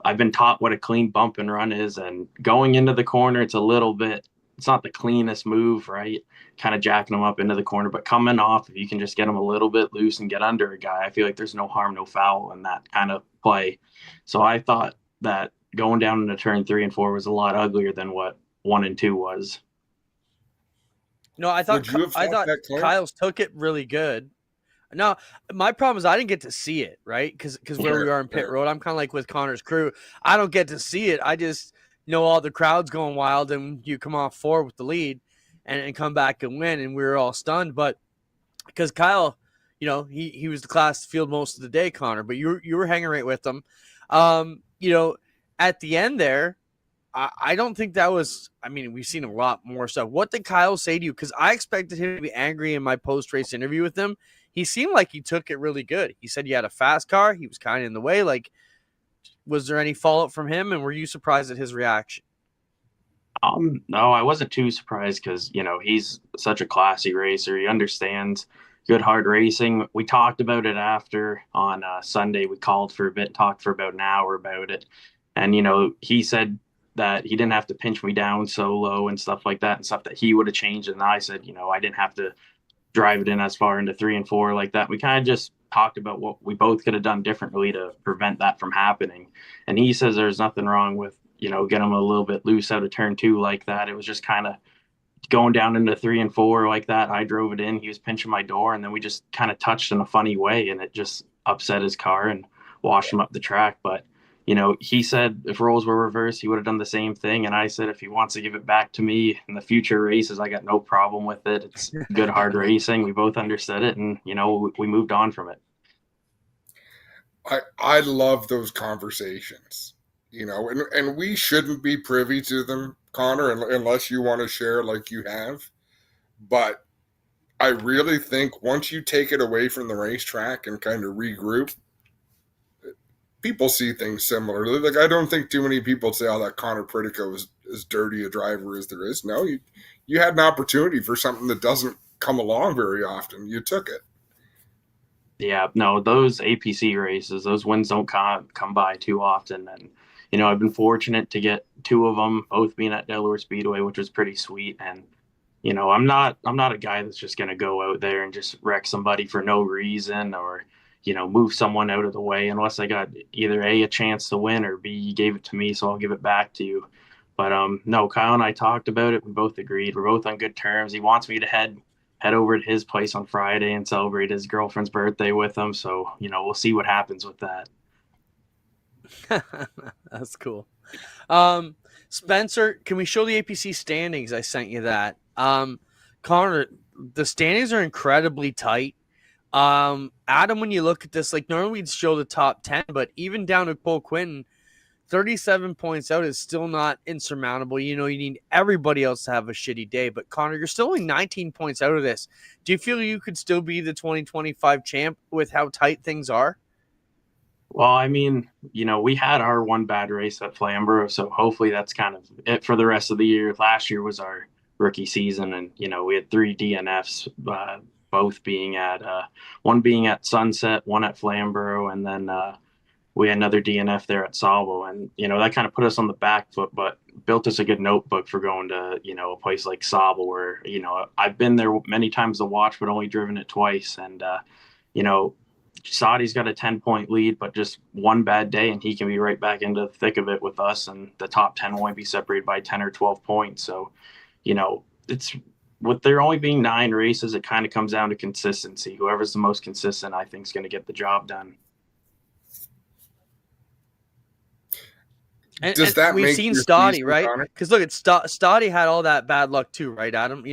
I've been taught what a clean bump and run is, and going into the corner, it's not the cleanest move, right? Kind of jacking them up into the corner, but coming off, if you can just get them a little bit loose and get under a guy, I feel like there's no harm, no foul in that kind of play. So I thought that going down into turn 3 and 4 was a lot uglier than what 1 and 2 was. No, I thought Kyle's took it really good. No, my problem is I didn't get to see it, right? Because where we are in pit road, I'm kind of like with Connor's crew. I don't get to see it. I just know all the crowd's going wild, and you come off 4 with the lead and come back and win, and we were all stunned. But because Kyle, he was the class field most of the day, Connor, but you were hanging right with them. At the end there, I don't think that was – I mean, we've seen a lot more stuff. What did Kyle say to you? Because I expected him to be angry in my post-race interview with him. He seemed like he took it really good. He said you had a fast car. He was kind of in the way. Like, was there any fallout from him, and were you surprised at his reaction? No, I wasn't too surprised because, he's such a classy racer. He understands good, hard racing. We talked about it after on Sunday. We called for a bit, talked for about an hour about it. And, he said that he didn't have to pinch me down so low and stuff like that, and stuff that he would have changed. And I said, I didn't have to drive it in as far into 3 and 4 like that. We kind of just talked about what we both could have done differently to prevent that from happening. And he says there's nothing wrong with, get him a little bit loose out of turn 2 like that. It was just kind of going down into 3 and 4 like that. I drove it in. He was pinching my door, and then we just kind of touched in a funny way, and it just upset his car and washed him up the track. But he said if roles were reversed, he would have done the same thing. And I said, if he wants to give it back to me in the future races, I got no problem with it. It's good, hard racing. We both understood it, and, we moved on from it. I love those conversations, and we shouldn't be privy to them, Connor, unless you want to share like you have. But I really think once you take it away from the racetrack and kind of regroup, people see things similarly. Like, I don't think too many people say, that Connor Pritiko is as dirty a driver as there is. No, you had an opportunity for something that doesn't come along very often. You took it. Yeah, no, those APC races, those wins don't come by too often. And, I've been fortunate to get 2 of them, both being at Delaware Speedway, which was pretty sweet. And, I'm not a guy that's just going to go out there and just wreck somebody for no reason, or move someone out of the way unless I got either a chance to win, or b, you gave it to me, so I'll give it back to you. But no, Kyle and I talked about it. We both agreed. We're both on good terms. He wants me to head over to his place on Friday and celebrate his girlfriend's birthday with him. So we'll see what happens with that. That's cool. Spencer, can we show the APC standings? I sent you that. Connor, the standings are incredibly tight. Adam, when you look at this, like normally we'd show the top 10, but even down to Cole Quinton, 37 points out is still not insurmountable. You need everybody else to have a shitty day. But Connor, you're still only 19 points out of this. Do you feel you could still be the 2025 champ with how tight things are? Well, I mean, we had our one bad race at Flamborough, so hopefully that's kind of it for the rest of the year. Last year was our rookie season, and we had 3 DNFs, both being at one being at Sunset, one at Flamborough, and then we had another DNF there at Sabo, and that kind of put us on the back foot, but built us a good notebook for going to a place like Sabo, where I've been there many times to watch, but only driven it twice, and Saudi's got a 10-point lead, but just one bad day and he can be right back into the thick of it with us, and the top 10 won't be separated by 10 or 12 points. So, it's with there only being 9 races, it kind of comes down to consistency. Whoever's the most consistent, I think, is going to get the job done. Does that we've make seen your Stoddy, season, right? Connor? Because look, Stoddy had all that bad luck too, right, Adam?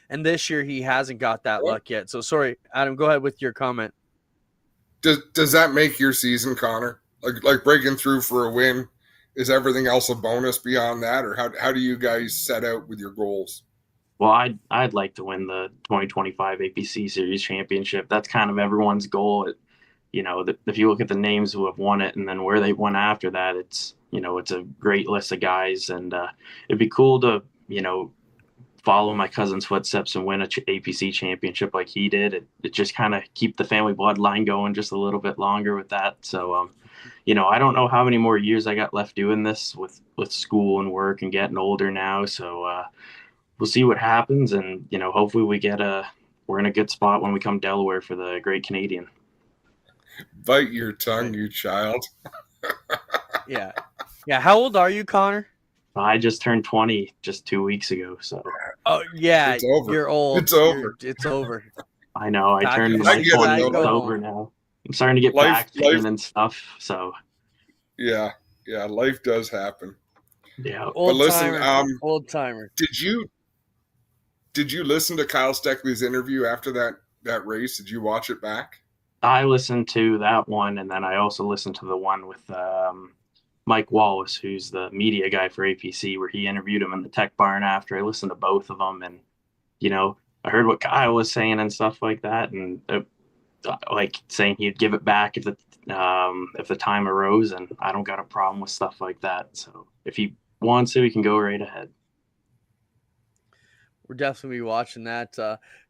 And this year he hasn't got that luck yet. So sorry, Adam, go ahead with your comment. Does that make your season, Connor? Like breaking through for a win, is everything else a bonus beyond that, or how do you guys set out with your goals? Well, I'd like to win the 2025 APC Series Championship. That's kind of everyone's goal. If you look at the names who have won it and then where they won after that, it's a great list of guys, and it'd be cool to follow my cousin's footsteps and win a APC championship like he did. It just kind of keep the family bloodline going just a little bit longer with that. So, I don't know how many more years I got left doing this with school and work and getting older now. So we'll see what happens. And, hopefully we're in a good spot when we come Delaware for the Great Canadian. Bite your tongue, you child. Yeah. How old are you, Connor? I just turned 20 just 2 weeks ago, so. Oh yeah, It's over. You're old. It's over. It's over. I know. I turned my 20. It's over now. I'm starting to get back pain and stuff. So. Yeah, life does happen. Yeah. Old but listen, timer. Old timer. Did you listen to Kyle Steckley's interview after that race? Did you watch it back? I listened to that one, and then I also listened to the one with Mike Wallace, who's the media guy for APC, where he interviewed him in the tech barn after. I listened to both of them, and I heard what Kyle was saying and stuff like that, and like saying he'd give it back if the time arose, and I don't got a problem with stuff like that. So if he wants to, he can go right ahead. We're definitely watching that.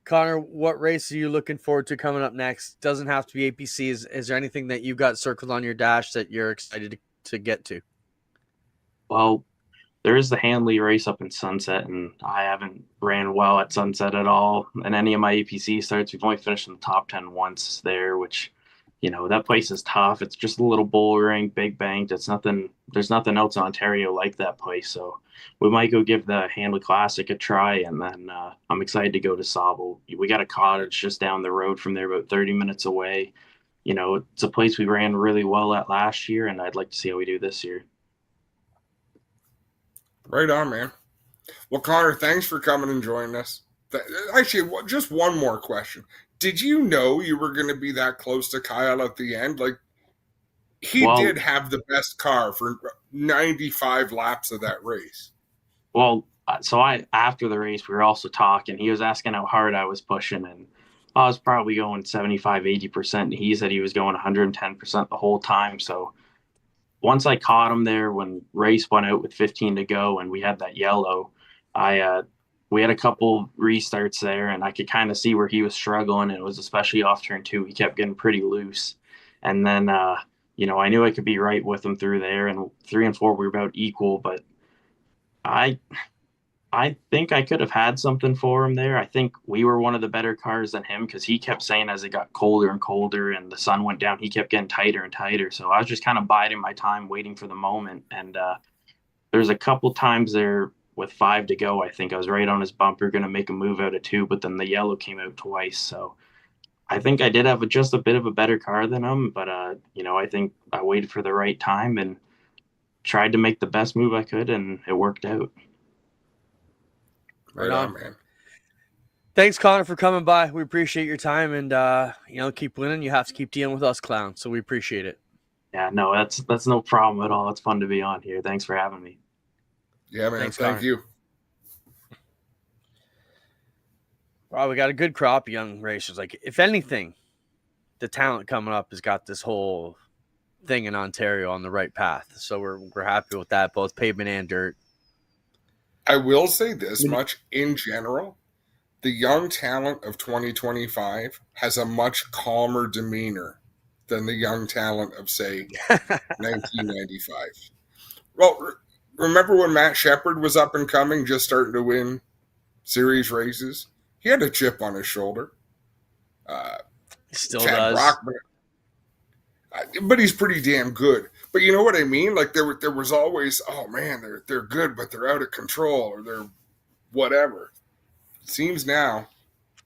Connor, what race are you looking forward to coming up next? Doesn't have to be APC. Is there anything that you've got circled on your dash that you're excited to get to? Well, there is the Hanley race up in Sunset, and I haven't ran well at Sunset at all. And any of my APC starts, we've only finished in the top 10 once there, which, that place is tough. It's just a little bowl ring, big banked. There's nothing else in Ontario like that place. So we might go give the Hanley Classic a try, and then I'm excited to go to Sabo. We got a cottage just down the road from there, about 30 minutes away. It's a place we ran really well at last year, and I'd like to see how we do this year. Right on, man. Well, Connor, thanks for coming and joining us. Actually, just one more question. Did you know you were going to be that close to Kyle at the end? Like, he did have the best car for 95 laps of that race. Well, so after the race, we were also talking. He was asking how hard I was pushing, and I was probably going 75, 80%. And he said he was going 110% the whole time. So once I caught him there when race went out with 15 to go and we had that yellow, we had a couple restarts there, and I could kind of see where he was struggling. And it was especially off turn 2. He kept getting pretty loose. And then, I knew I could be right with him through there. And 3 and 4 were about equal, but I I think I could have had something for him there. I think we were one of the better cars than him because he kept saying as it got colder and colder and the sun went down, he kept getting tighter and tighter. So I was just kind of biding my time, waiting for the moment. And there's a couple times there with 5 to go. I think I was right on his bumper, going to make a move out of 2, but then the yellow came out twice. So I think I did have just a bit of a better car than him. But, I think I waited for the right time and tried to make the best move I could, and it worked out. Right on, man. Thanks, Connor, for coming by. We appreciate your time, and keep winning. You have to keep dealing with us clowns, so we appreciate it. Yeah, no, that's no problem at all. It's fun to be on here. Thanks for having me. Yeah, man. Thanks, Thank Connor. you. Wow, we got a good crop of young racers. Like, if anything, the talent coming up has got this whole thing in Ontario on the right path. So we're happy with that, both pavement and dirt. I will say this much in general. The young talent of 2025 has a much calmer demeanor than the young talent of, say, 1995. Well, remember when Matt Shepard was up and coming, just starting to win series races? He had a chip on his shoulder. Still Chad does. Brockman, but he's pretty damn good. But you know what I mean? Like there was always, oh man, they're good, but they're out of control, or they're whatever. It seems now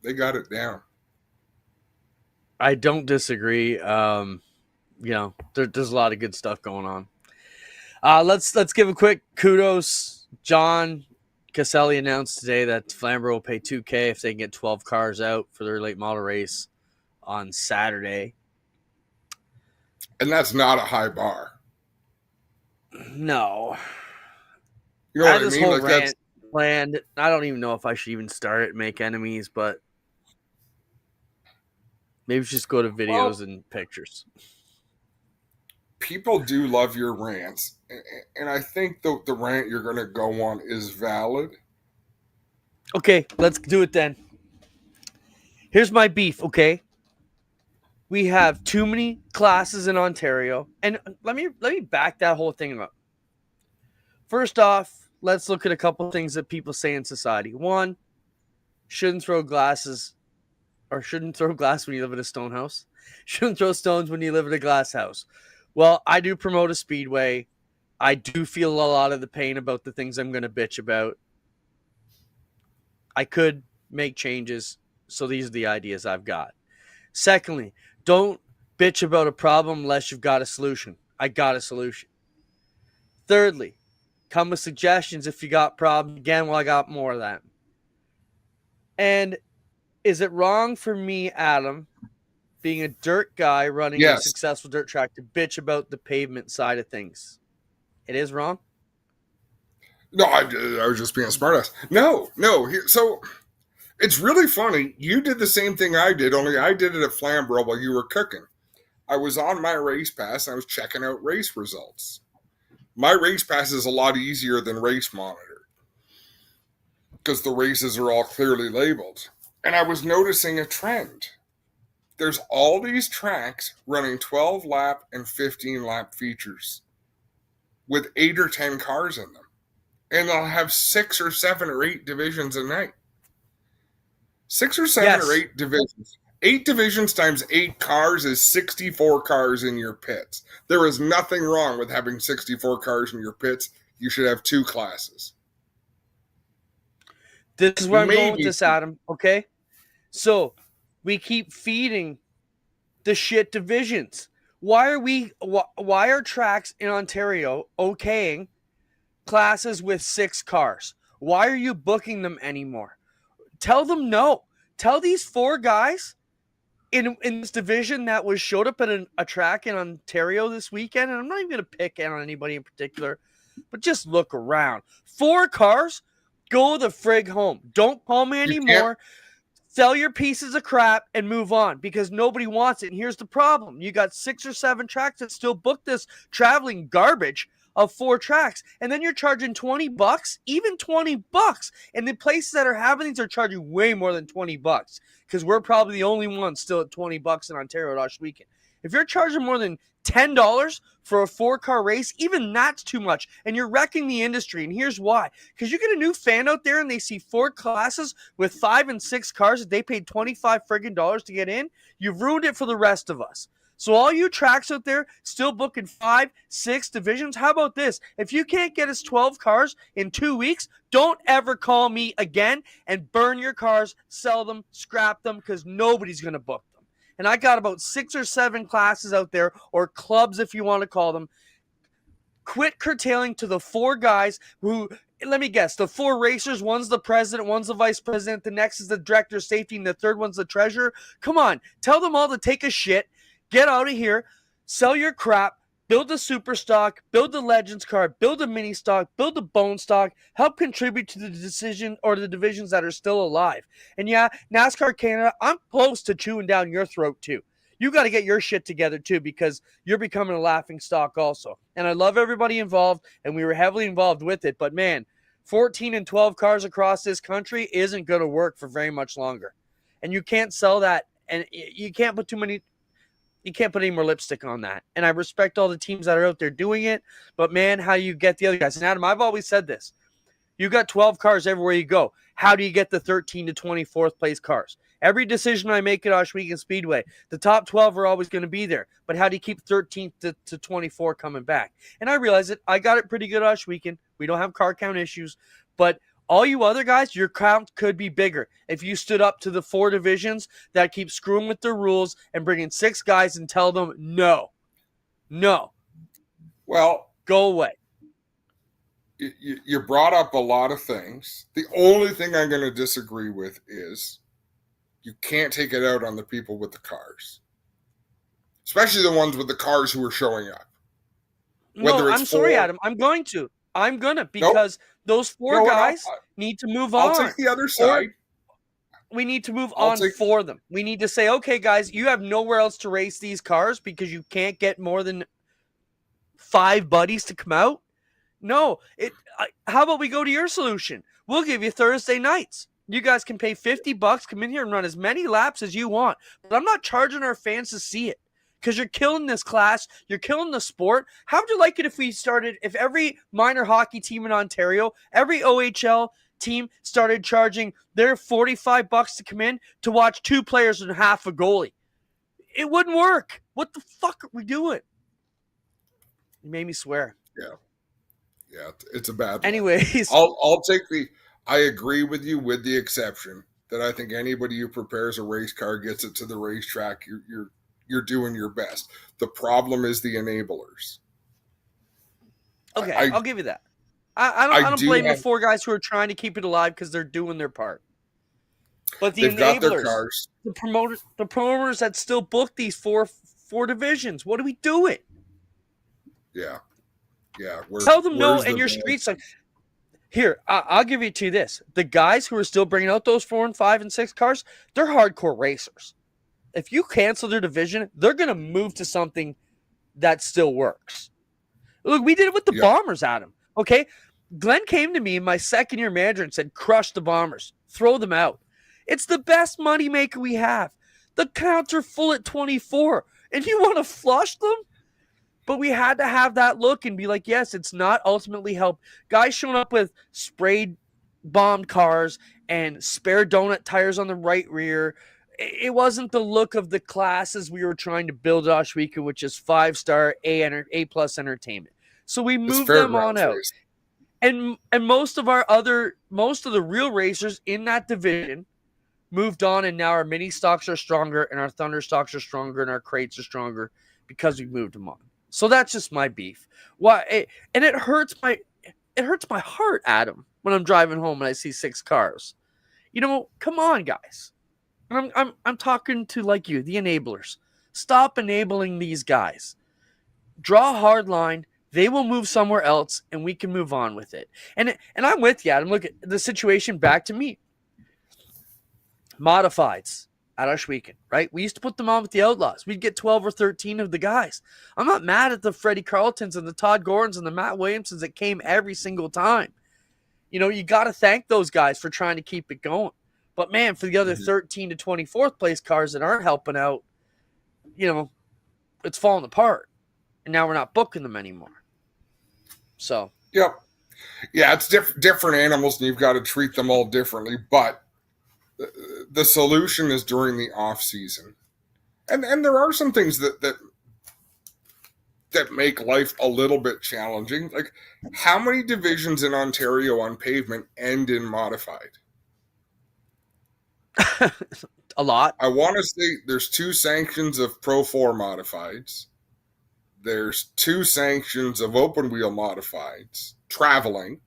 they got it down. I don't disagree. There's a lot of good stuff going on. Let's give a quick kudos. John Caselli announced today that Flamborough will pay $2,000 if they can get 12 cars out for their late model race on Saturday. And that's not a high bar. No. You know I what had I this mean? whole Like rant planned. I don't even know if I should even start it, make enemies, but maybe just go to videos and pictures. People do love your rants, and I think the rant you're going to go on is valid. Okay, let's do it then. Here's my beef, okay? We have too many classes in Ontario, and let me back that whole thing up. First off, let's look at a couple things that people say in society. One, shouldn't throw glass when you live in a stone house. Shouldn't throw stones when you live in a glass house. Well, I do promote a speedway. I do feel a lot of the pain about the things I'm going to bitch about. I could make changes, so these are the ideas I've got. Secondly, don't bitch about a problem unless you've got a solution. I got a solution. Thirdly, come with suggestions if you got problems. Again, well, I got more of them. And is it wrong for me, Adam, being a dirt guy running a successful dirt track, to bitch about the pavement side of things? It is wrong? No, I was just being a smartass. No. So it's really funny. You did the same thing I did, only I did it at Flamborough while you were cooking. I was on my race pass, and I was checking out race results. My race pass is a lot easier than Race Monitor because the races are all clearly labeled. And I was noticing a trend. There's all these tracks running 12-lap and 15-lap features with 8 or 10 cars in them. And they'll have 6 or 7 or 8 divisions a night. 6 or 7 or 8 divisions. 8 divisions times 8 cars is 64 cars in your pits. There is nothing wrong with having 64 cars in your pits. You should have 2 classes. This is where I'm going with this, Adam. Okay? So we keep feeding the shit divisions. Why are tracks in Ontario okaying classes with 6 cars? Why are you booking them anymore? Tell them no. Tell these 4 guys in this division that showed up at a track in Ontario this weekend, and I'm not even going to pick on anybody in particular, but just look around. 4 cars, go the frig home. Don't call me anymore. Sell your pieces of crap and move on, because nobody wants it. And here's the problem. You got 6 or 7 tracks that still book this traveling garbage. of 4 tracks, and then you're charging $20, even $20. And the places that are having these are charging way more than $20 because we're probably the only ones still at $20 in Ontario last weekend. If you're charging more than $10 for a 4-car race, even that's too much, and you're wrecking the industry. And here's why: because you get a new fan out there and they see 4 classes with 5 and 6 cars that they paid $25 friggin' dollars to get in. You've ruined it for the rest of us. So all you tracks out there still booking 5, 6 divisions, how about this? If you can't get us 12 cars in 2 weeks, don't ever call me again and burn your cars, sell them, scrap them, because nobody's going to book them. And I got about 6 or 7 classes out there, or clubs if you want to call them. Quit curtailing to the 4 guys who, let me guess, the 4 racers, one's the president, one's the vice president, the next is the director of safety, and the third one's the treasurer. Come on, tell them all to take a shit, get out of here, sell your crap, build the super stock, build the Legends car, build a mini stock, build the bone stock, help contribute to the decision or the divisions that are still alive. And yeah, NASCAR Canada, I'm close to chewing down your throat too. You got to get your shit together too, because you're becoming a laughing stock also. And I love everybody involved, and we were heavily involved with it. But man, 14 and 12 cars across this country isn't going to work for very much longer. And you can't sell that, and you can't put any more lipstick on that. And I respect all the teams that are out there doing it, but man, how you get the other guys? And Adam, I've always said this. You got 12 cars everywhere you go. How do you get the 13 to 24th place cars? Every decision I make at Osh Weekend Speedway, the top 12 are always going to be there. But how do you keep 13 to 24 coming back? And I realize it. I got it pretty good Osh Weekend. We don't have car count issues. But all you other guys, your count could be bigger if you stood up to the 4 divisions that keep screwing with their rules and bring in 6 guys and tell them, no. Well, go away. You brought up a lot of things. The only thing I'm going to disagree with is you can't take it out on the people with the cars, especially the ones with the cars who are showing up. No, I'm sorry, Adam. I'm going to because those 4 guys need to move on. I'll take the other side. We need to move on for them. We need to say, okay, guys, you have nowhere else to race these cars because you can't get more than 5 buddies to come out. No, how about we go to your solution? We'll give you Thursday nights. You guys can pay $50, come in here and run as many laps as you want. But I'm not charging our fans to see it because you're killing this class. You're killing the sport. How would you like it if every minor hockey team in Ontario, every OHL team started charging their $45 to come in to watch 2 players and half a goalie? It wouldn't work. What the fuck are we doing? You made me swear. Yeah, it's a bad one. Anyways, I'll take I agree with you, with the exception that I think anybody who prepares a race car gets it to the racetrack, you're doing your best. The problem is the enablers. Okay, I'll give you that. I don't blame the 4 guys who are trying to keep it alive because they're doing their part. But the enablers, got their cars. The promoters that still book these four divisions, what are we doing? Yeah. Tell them no in your streets. Like, here, I'll give it to you this. The guys who are still bringing out those 4 and 5 and 6 cars, they're hardcore racers. If you cancel their division, they're going to move to something that still works. Look, we did it with the Bombers, Adam. Okay? Glenn came to me in my second-year manager and said, crush the Bombers. Throw them out. It's the best moneymaker we have. The counts are full at 24. And you want to flush them? But we had to have that look and be like, yes, it's not ultimately help. Guys showing up with sprayed bombed cars and spare donut tires on the right rear. It wasn't the look of the classes we were trying to build at Oshweka, which is 5-star A+ entertainment. So we moved them on out. And most of the real racers in that division moved on, and now our mini stocks are stronger and our Thunder stocks are stronger and our crates are stronger because we moved them on. So that's just my beef. And it hurts my heart, Adam, when I'm driving home and I see 6 cars. You know, come on, guys. And I'm talking to like you, the enablers. Stop enabling these guys. Draw a hard line. They will move somewhere else, and we can move on with it. And I'm with you, Adam. Look at the situation back to me. Modifieds. at Oshweekend, right? We used to put them on with the Outlaws. We'd get 12 or 13 of the guys. I'm not mad at the Freddie Carltons and the Todd Gordons and the Matt Williamsons that came every single time. You know, you got to thank those guys for trying to keep it going. But, man, for the other 13 to 24th place cars that aren't helping out, you know, it's falling apart. And now we're not booking them anymore. So. Yep. Yeah, it's different animals, and you've got to treat them all differently. But the solution is during the off season, and there are some things that make life a little bit challenging. Like, how many divisions in Ontario on pavement end in modified? A lot. I want to say there's 2 sanctions of Pro 4 modifieds. There's 2 sanctions of open wheel modifieds traveling.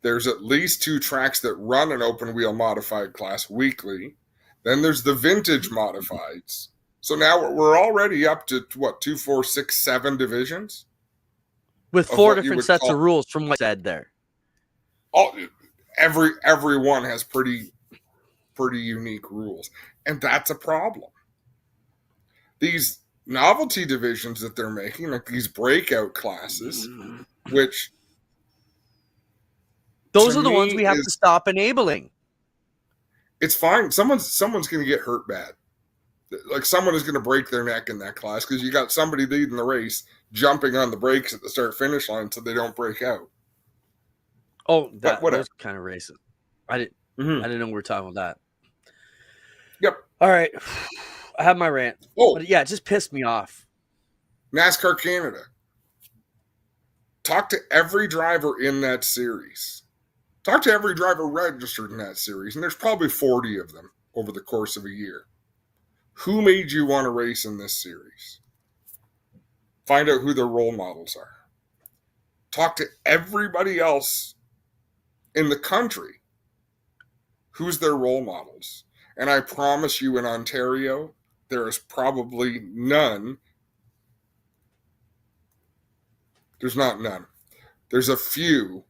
There's at least 2 tracks that run an open wheel modified class weekly. Then there's the vintage modifieds. So now we're already up to what, 2, 4, 6, 7 divisions? With 4 different sets of rules from what I said there. Every one has pretty unique rules. And that's a problem. These novelty divisions that they're making, like these breakout classes, which those are the ones we have to stop enabling. It's fine. Someone's going to get hurt bad. Like, someone is going to break their neck in that class because you got somebody leading the race jumping on the brakes at the start-finish line so they don't break out. Oh, that was kind of racist. I didn't know we were talking about that. Yep. All right. I have my rant. Oh. But yeah, it just pissed me off. NASCAR Canada. Talk to every driver in that series. Talk to every driver registered in that series, and there's probably 40 of them over the course of a year. Who made you want to race in this series? Find out who their role models are. Talk to everybody else in the country. Who's their role models? And I promise you, in Ontario, there is probably none. There's not none. There's a few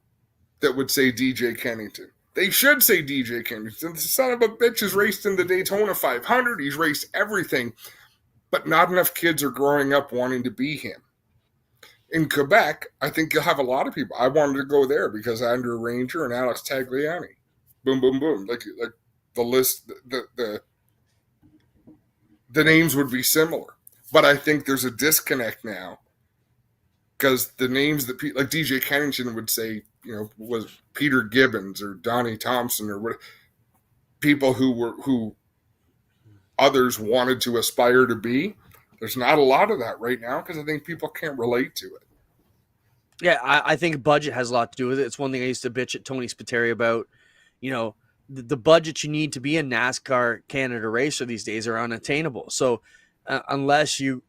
that would say DJ Kennington. They should say DJ Kennington. The son of a bitch has raced in the Daytona 500. He's raced everything. But not enough kids are growing up wanting to be him. In Quebec, I think you'll have a lot of people. I wanted to go there because Andrew Ranger and Alex Tagliani. Boom, boom, boom. Like the list, the names would be similar. But I think there's a disconnect now because the names that like DJ Kennington would say, you know, was Peter Gibbons or Donnie Thompson or what, people who others wanted to aspire to be. There's not a lot of that right now because I think people can't relate to it. Yeah, I think budget has a lot to do with it. It's one thing I used to bitch at Tony Spiteri about. You know, the budget you need to be a NASCAR Canada racer these days are unattainable. So unless you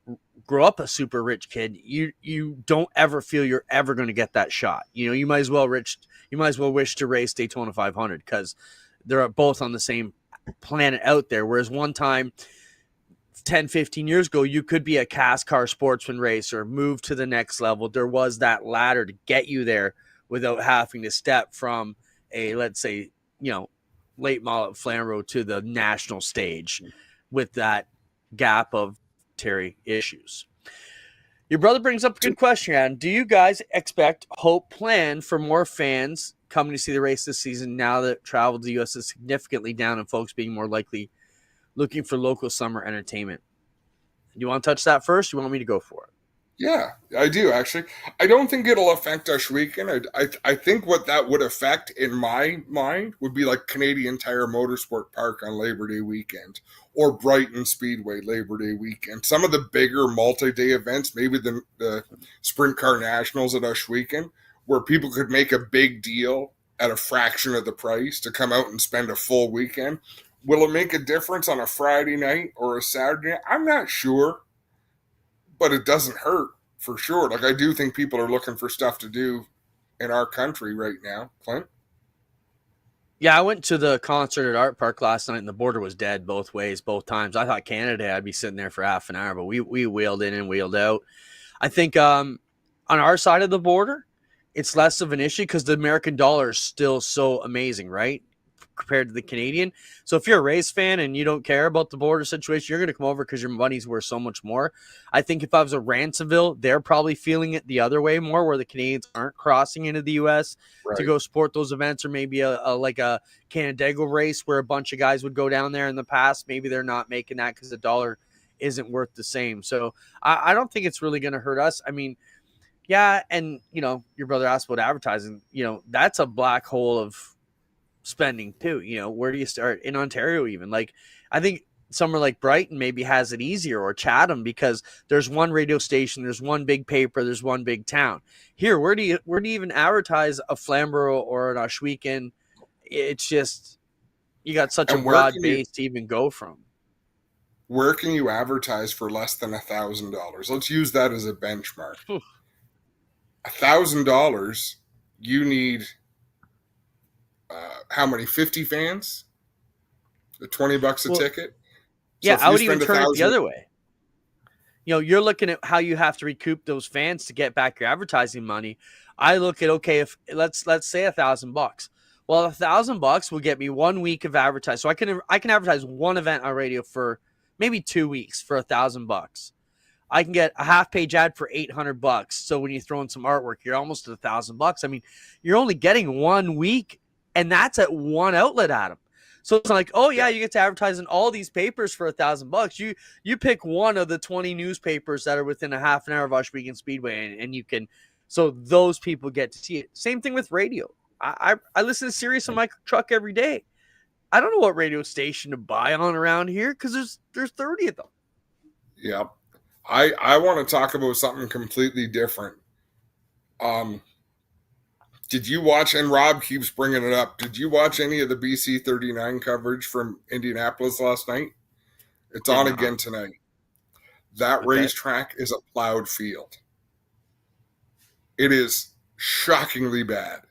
grow up a super rich kid, you don't ever feel you're ever going to get that shot. You know, you might as well wish to race Daytona 500 because they're both on the same planet out there. Whereas one time, 10, 15 years ago, you could be a cast car sportsman racer, move to the next level. There was that ladder to get you there without having to step from a, let's say, you know, late model at Flannery to the national stage with that gap of Terry issues. Your brother brings up a good question, Adam. Do you guys expect, hope, plan for more fans coming to see the race this season now that travel to the U.S. is significantly down and folks being more likely looking for local summer entertainment? You want to touch that first? Or you want me to go for it? Yeah, I do, actually. I don't think it'll affect us weekend. I think what that would affect, in my mind, would be like Canadian Tire Motorsport Park on Labor Day weekend or Brighton Speedway Labor Day weekend. Some of the bigger multi-day events, maybe the Sprint Car Nationals at us weekend, where people could make a big deal at a fraction of the price to come out and spend a full weekend. Will it make a difference on a Friday night or a Saturday night? I'm not sure. But it doesn't hurt, for sure. Like, I do think people are looking for stuff to do in our country right now. Clint? Yeah, I went to the concert at Art Park last night, and the border was dead both ways, both times. I thought Canada, I'd be sitting there for half an hour, but we wheeled in and wheeled out. I think on our side of the border, it's less of an issue because the American dollar is still so amazing, right? compared to the Canadian. So if you're a Rays fan and you don't care about the border situation, you're going to come over because your money's worth so much more. I think if I was a Ransomville, they're probably feeling it the other way more, where the Canadians aren't crossing into the U.S. to go support those events, or maybe a Canandaigua race where a bunch of guys would go down there in the past. Maybe they're not making that because the dollar isn't worth the same. So I don't think it's really going to hurt us. I mean, yeah, and, your brother asked about advertising. That's a black hole of spending too. Where do you start? In Ontario even? Like, I think somewhere like Brighton maybe has it easier, or Chatham, because there's one radio station, there's one big paper, there's one big town. Here, where do you even advertise a Flamborough or an Ohsweken? It's just, you got such a broad base to even go from. Where can you advertise for less than $1,000? Let's use that as a benchmark. $1,000, you need how many? 50 fans? The $20 a ticket? Yeah, I would even turn it the other way. You're looking at how you have to recoup those fans to get back your advertising money. I look at, okay, if let's say $1,000. Well, $1,000 will get me 1 week of advertising. So I can advertise one event on radio for maybe 2 weeks for $1,000. I can get a half-page ad for $800. So when you throw in some artwork, you're almost at $1,000. I mean, you're only getting 1 week, and that's at one outlet, Adam. So it's not like, oh yeah, you get to advertise in all these papers for $1,000. You pick one of the 20 newspapers that are within a half an hour of Ohsweken Speedway, and you can. So those people get to see it. Same thing with radio. I listen to Sirius in my truck every day. I don't know what radio station to buy on around here because there's 30 of them. Yeah. I want to talk about something completely different. Did you watch, and Rob keeps bringing it up, did you watch any of the BC 39 coverage from Indianapolis last night? It's on again tonight. That racetrack is a plowed field. It is shockingly bad.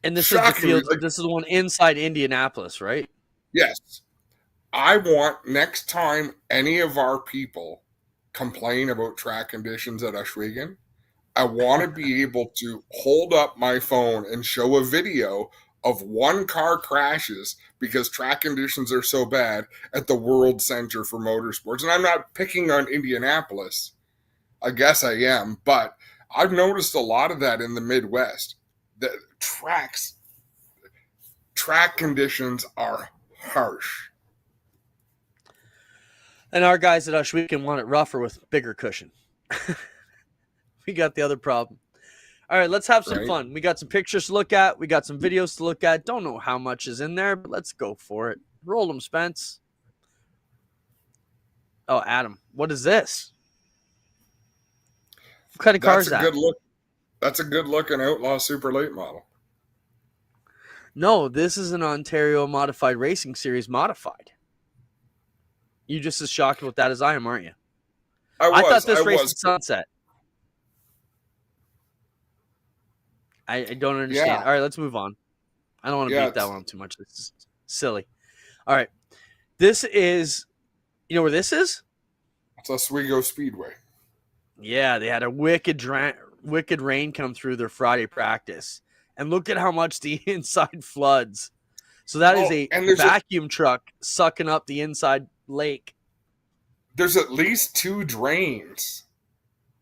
And this is the field, this is the one inside Indianapolis, right? Yes. I want, next time any of our people complain about track conditions at Ohsweken, I want to be able to hold up my phone and show a video of one car crashes because track conditions are so bad at the World Center for Motorsports. And I'm not picking on Indianapolis. I guess I am, but I've noticed a lot of that in the Midwest. The track conditions are harsh. And our guys at Ohsweken want it rougher with bigger cushion. We got the other problem. All right, let's have some fun. We got some pictures to look at. We got some videos to look at. Don't know how much is in there, but let's go for it. Roll them, Spence. Oh, Adam, what is this? What kind of car is that? That's a good looking Outlaw Super Late model. No, this is an Ontario Modified Racing Series modified. You just as shocked about that as I am, aren't you? I thought this race was Sunset. I don't understand. Yeah. All right, let's move on. I don't want to beat that one up too much. This is silly. All right. This is, you know where this is? It's Oswego Speedway. Yeah, they had a wicked rain come through their Friday practice. And look at how much the inside floods. So that is a vacuum truck sucking up the inside lake. There's at least 2 drains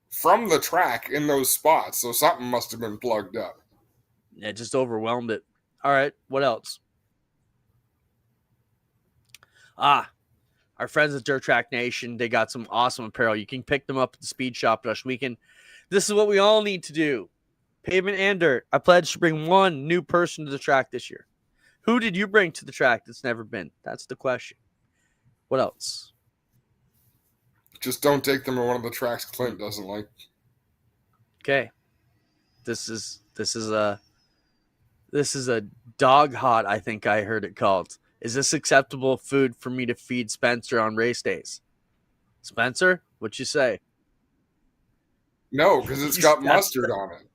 from the track in those spots, so something must have been plugged up. Yeah, just overwhelmed it. All right, what else? Our friends at Dirt Track Nation, they got some awesome apparel. You can pick them up at the Speed Shop at Ohsweken. This is what we all need to do. Pavement and dirt. I pledge to bring one new person to the track this year. Who did you bring to the track that's never been? That's the question. What else? Just don't take them to one of the tracks Clint doesn't like. Okay. This is a dog hot, I think I heard it called. Is this acceptable food for me to feed Spencer on race days? Spencer, what'd you say? No, because it's got mustard on it.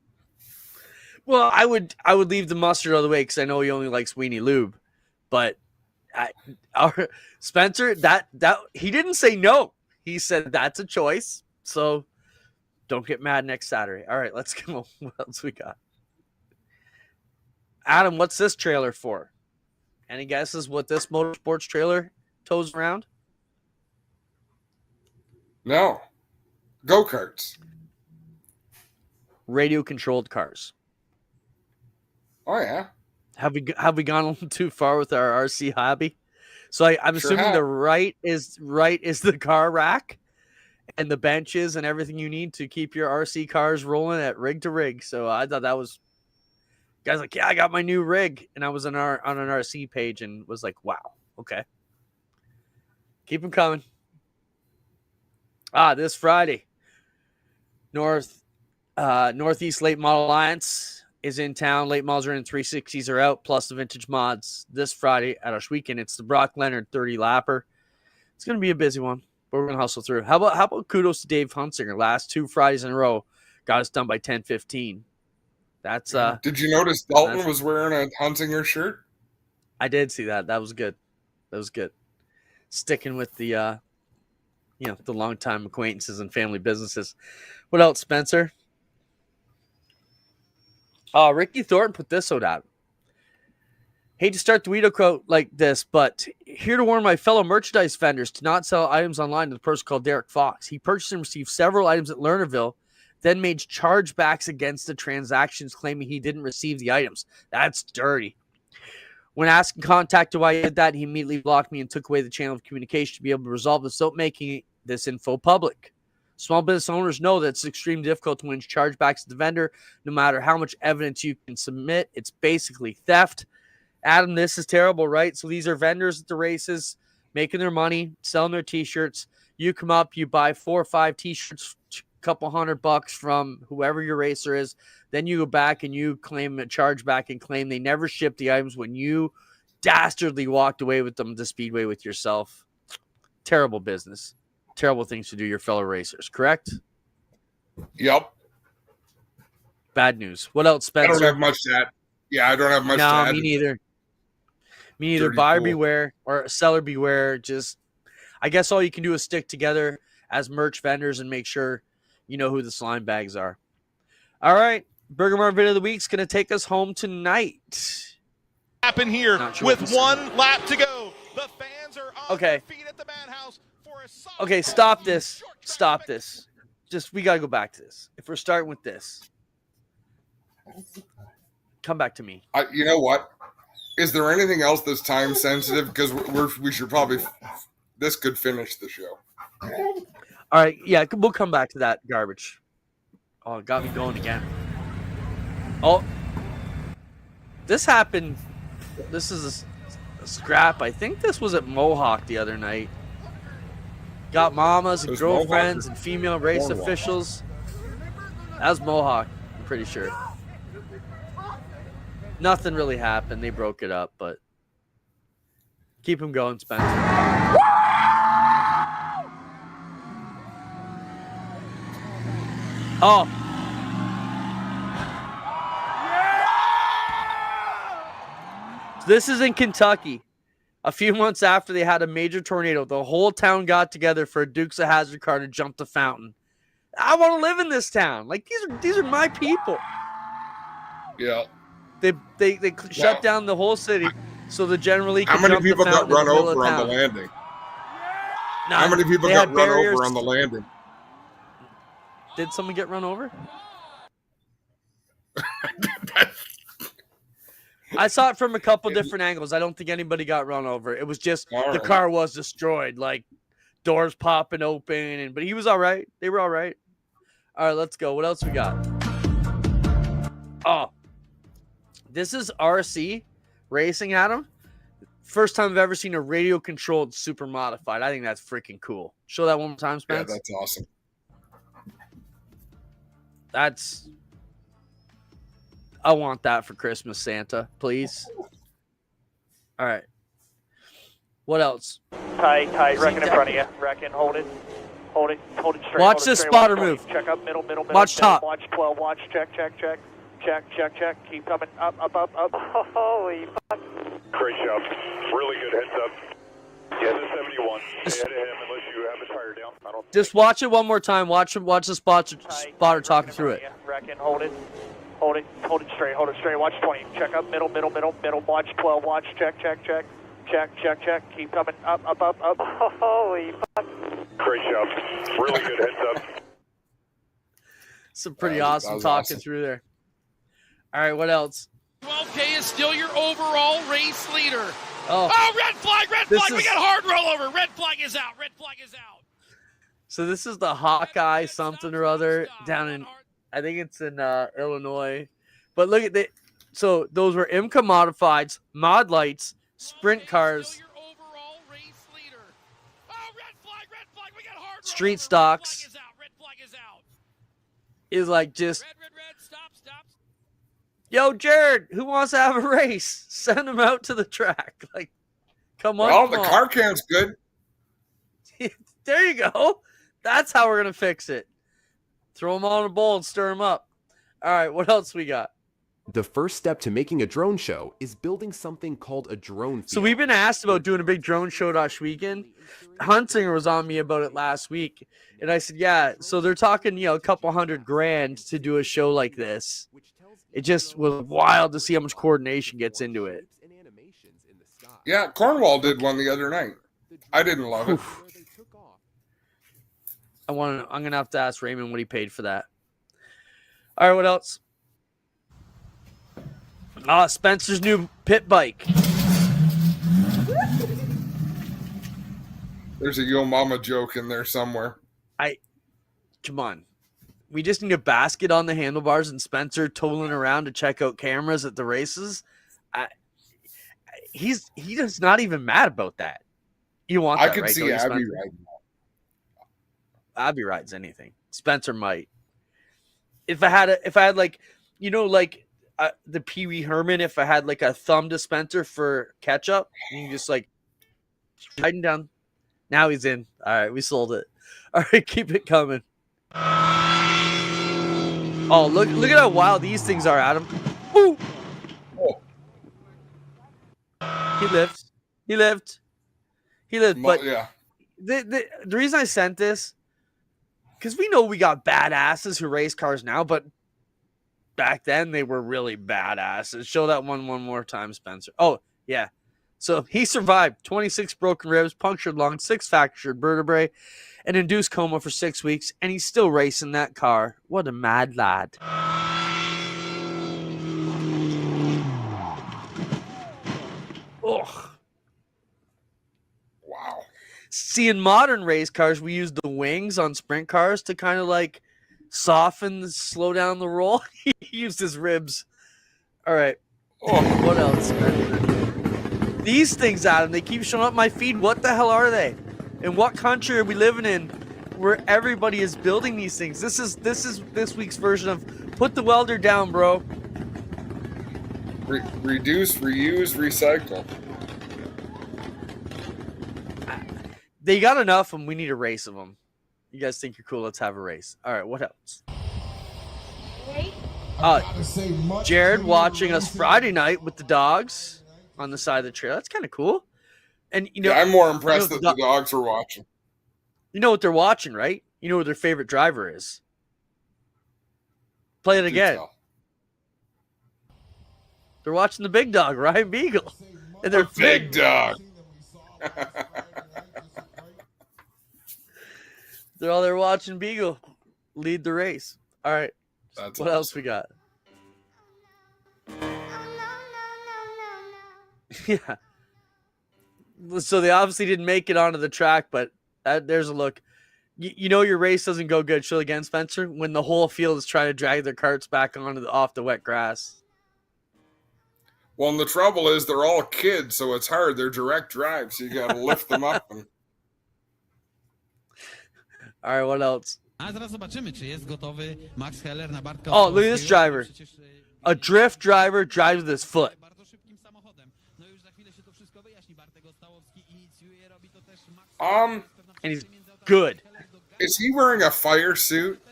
Well, I would leave the mustard out of the way because I know he only likes weenie lube. But Spencer, that he didn't say no. He said that's a choice. So don't get mad next Saturday. All right, let's go. What else we got? Adam, what's this trailer for? Any guesses what this motorsports trailer tows around? No. Go-karts. Radio-controlled cars. Oh, yeah. Have we gone a little too far with our RC hobby? So I'm Sure assuming have. the right is the car rack and the benches and everything you need to keep your RC cars rolling at rig to rig. So I thought that was, guys like, yeah, I got my new rig, and I was on an RC page and was like, wow, okay, keep them coming. This Friday, Northeast Late Model Alliance is in town. Late models are in, 360s are out, plus the vintage mods this Friday at Oshweekend. It's the Brock Leonard 30 lapper. It's going to be a busy one, but we're going to hustle through. How about kudos to Dave Hunsinger? Last 2 Fridays in a row got us done by 10:15. That's Did you notice Dalton was wearing a Hunsinger shirt? I did see that. That was good. Sticking with the the longtime acquaintances and family businesses. What else, Spencer? Ricky Thornton put this out at him. Hate to start the Weedo quote like this, but here to warn my fellow merchandise vendors to not sell items online to the person called Derek Fox. He purchased and received several items at Lernerville, then made chargebacks against the transactions, claiming he didn't receive the items. That's dirty. When asked in contact to why he did that, he immediately blocked me and took away the channel of communication to be able to resolve this without making this info public. Small business owners know that it's extremely difficult to win chargebacks to the vendor, no matter how much evidence you can submit. It's basically theft. Adam, this is terrible, right? So these are vendors at the races making their money, selling their T-shirts. You come up, you buy 4 or 5 T-shirts, a couple $100 from whoever your racer is. Then you go back and you claim a chargeback and claim they never shipped the items when you dastardly walked away with them to Speedway with yourself. Terrible business. Terrible things to do your fellow racers, correct? Yep. Bad news. What else, Spencer? I don't have much to add. Yeah, I don't have much to add. No, me neither. Me neither. Dirty Buyer pool. beware or seller beware. Just, I guess all you can do is stick together as merch vendors and make sure you know who the slime bags are. All right. Burger Mart Video of the Week is going to take us home tonight. Happen here with 1 lap to go. The fans are on their feet at the Madhouse for a Okay, stop this. Stop this. Just, we got to go back to this. If we're starting with this, come back to me. You know what? Is there anything else that's time sensitive? Because we should probably. This could finish the show. All right, yeah, we'll come back to that garbage. Oh, it got me going again. Oh, this happened. This is a scrap. I think this was at Mohawk the other night. Got mamas and girlfriends and female race officials. That was Mohawk, I'm pretty sure. Nothing really happened. They broke it up, but keep them going, Spencer. Oh. This is in Kentucky. A few months after they had a major tornado, the whole town got together for a Dukes of Hazzard car to jump the fountain. I want to live in this town. Like, these are my people. Yeah. They shut down the whole city so the General League could How many jump people the got fountain run in the middle over of on the town. landing? None. How many people They got had run barriers. over on the landing? Did someone get run over? I saw it from a couple different angles. I don't think anybody got run over. It was just the car was destroyed, like doors popping open. But he was all right. They were all right. All right, let's go. What else we got? Oh, this is RC racing, Adam. First time I've ever seen a radio-controlled super modified. I think that's freaking cool. Show that one more time, Spence. Yeah, that's awesome. I want that for Christmas, Santa, please. All right. What else? Tight, reckon in front of you. Reckon, hold it straight. Watch this spotter move. Check up, middle. Watch top. Watch 12, watch, check. Keep coming, up. Holy fuck. Great job. Really good heads up. Yeah, the 71. Stay ahead of him unless you have his tire down. Just watch it one more time. Watch the spotter talking through it. Reckon, hold it Hold it straight, watch 20, check up, middle, watch 12, watch, check, keep coming, up, holy fuck. Great job. Really good heads up. Some pretty awesome talking through there. All right, what else? 12K is still your overall race leader. Oh, red flag, we got hard rollover. Red flag is out. So this is the Hawkeye something or other down in, I think it's in Illinois. But look at that. So those were IMCA modifieds, mod lights, sprint cars, street stocks. Is like just, yo, Jared, who wants to have a race? Send him out to the track. Like, come on. Well, the car cam's good. There you go. That's how we're going to fix it. Throw them all in a bowl and stir them up. All right, what else we got? The first step to making a drone show is building something called a drone field. So we've been asked about doing a big drone show weekend. Hunsinger was on me about it last week. And I said, yeah, so they're talking, a couple $100,000 to do a show like this. It just was wild to see how much coordination gets into it. Yeah, Cornwall did one the other night. I didn't love it. I'm going to have to ask Raymond what he paid for that. All right, what else? Spencer's new pit bike. There's a Yo Mama joke in there somewhere. Come on. We just need a basket on the handlebars and Spencer totaling around to check out cameras at the races. He's not even mad about that. You want that, I could right? see Abby riding. Abby rides anything. Spencer might. If I had like, the Pee Wee Herman, if I had like a thumb dispenser for ketchup, and you just like riding down. Now he's in. All right, we sold it. All right, keep it coming. Oh, look at how wild these things are, Adam. Ooh. Oh. He lived. But yeah. The reason I sent this, because we know we got badasses who race cars now, but back then they were really badasses. Show that one more time, Spencer. Oh, yeah. So he survived 26 broken ribs, punctured lung, 6 fractured vertebrae, and induced coma for 6 weeks, and he's still racing that car. What a mad lad. Ugh. Wow. See, in modern race cars, we use the wings on sprint cars to kind of like soften, slow down the roll. He used his ribs. All right. Oh. What else? These things, Adam, they keep showing up my feed. What the hell are they? In what country are we living in where everybody is building these things? This is this week's version of put the welder down, bro. Reduce, reuse, recycle. They got enough, and we need a race of them. You guys think you're cool? Let's have a race. All right, what else? Jared watching us Friday night with the dogs on the side of the trail. That's kind of cool. And I'm more impressed that the dogs are watching. You know what they're watching, right? You know what their favorite driver is. Play it again. They're watching the big dog, Ryan Beagle. And they're big dog. They're all there watching Beagle lead the race. All right. That's what else we got? Yeah. So they obviously didn't make it onto the track, but there's a look. You know your race doesn't go good. Show again, Spencer, when the whole field is trying to drag their carts back off the wet grass. Well, and the trouble is they're all kids, so it's hard. They're direct drive, so you got to lift them up. And... All right, what else? Oh, look at this driver. A drift driver drives with his foot. And he's good. Is he wearing a fire suit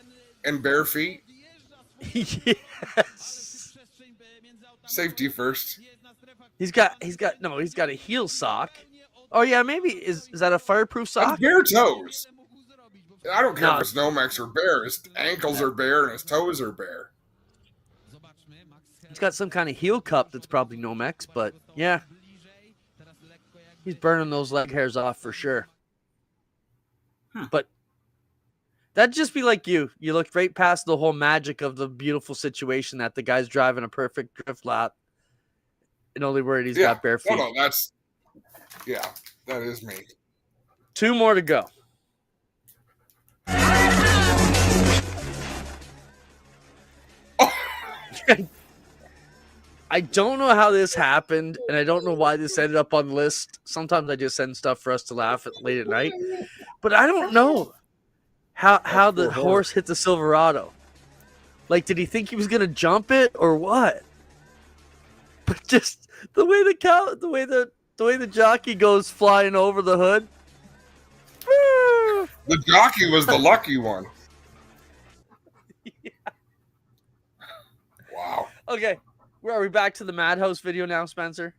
and bare feet? Yes. Safety first. He's got a heel sock. Oh yeah, maybe is that a fireproof sock? That's bare toes. I don't care if it's Nomex or bare. His ankles are bare and his toes are bare. He's got some kind of heel cup that's probably Nomex, but yeah. He's burning those leg hairs off for sure. But that'd just be like you. You look right past the whole magic of the beautiful situation that the guy's driving a perfect drift lap and only worried he's got bare feet. No, that is me. 2 more to go. I don't know how this happened, and I don't know why this ended up on the list. Sometimes I just send stuff for us to laugh at late at night. But I don't know how the horse hit the Silverado. Like, did he think he was going to jump it or what? But just the way the jockey goes flying over the hood. The jockey was the lucky one. Yeah. Wow. Okay. Where are we back to the Madhouse video now, Spencer?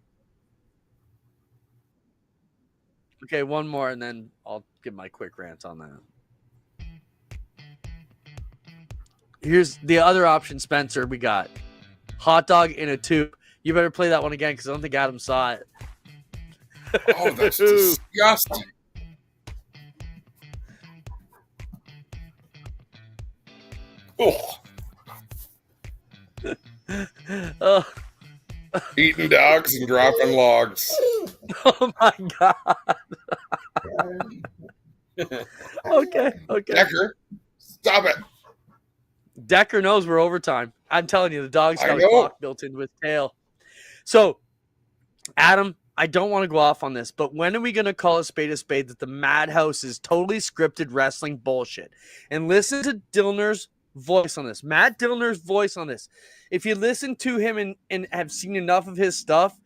Okay, one more, and then I'll give my quick rant on that. Here's the other option, Spencer. We got hot dog in a tube. You better play that one again because I don't think Adam saw it. Oh, that's disgusting. Oh. Eating dogs and dropping logs. Oh my god. Okay. Decker, stop it. Decker knows we're overtime. I'm telling you, the dog's got a clock built into his tail. So, Adam, I don't want to go off on this, but when are we going to call a spade that the Madhouse is totally scripted wrestling bullshit? And listen to Dillner's voice on this. Matt Dillner's voice on this. If you listen to him and have seen enough of his stuff,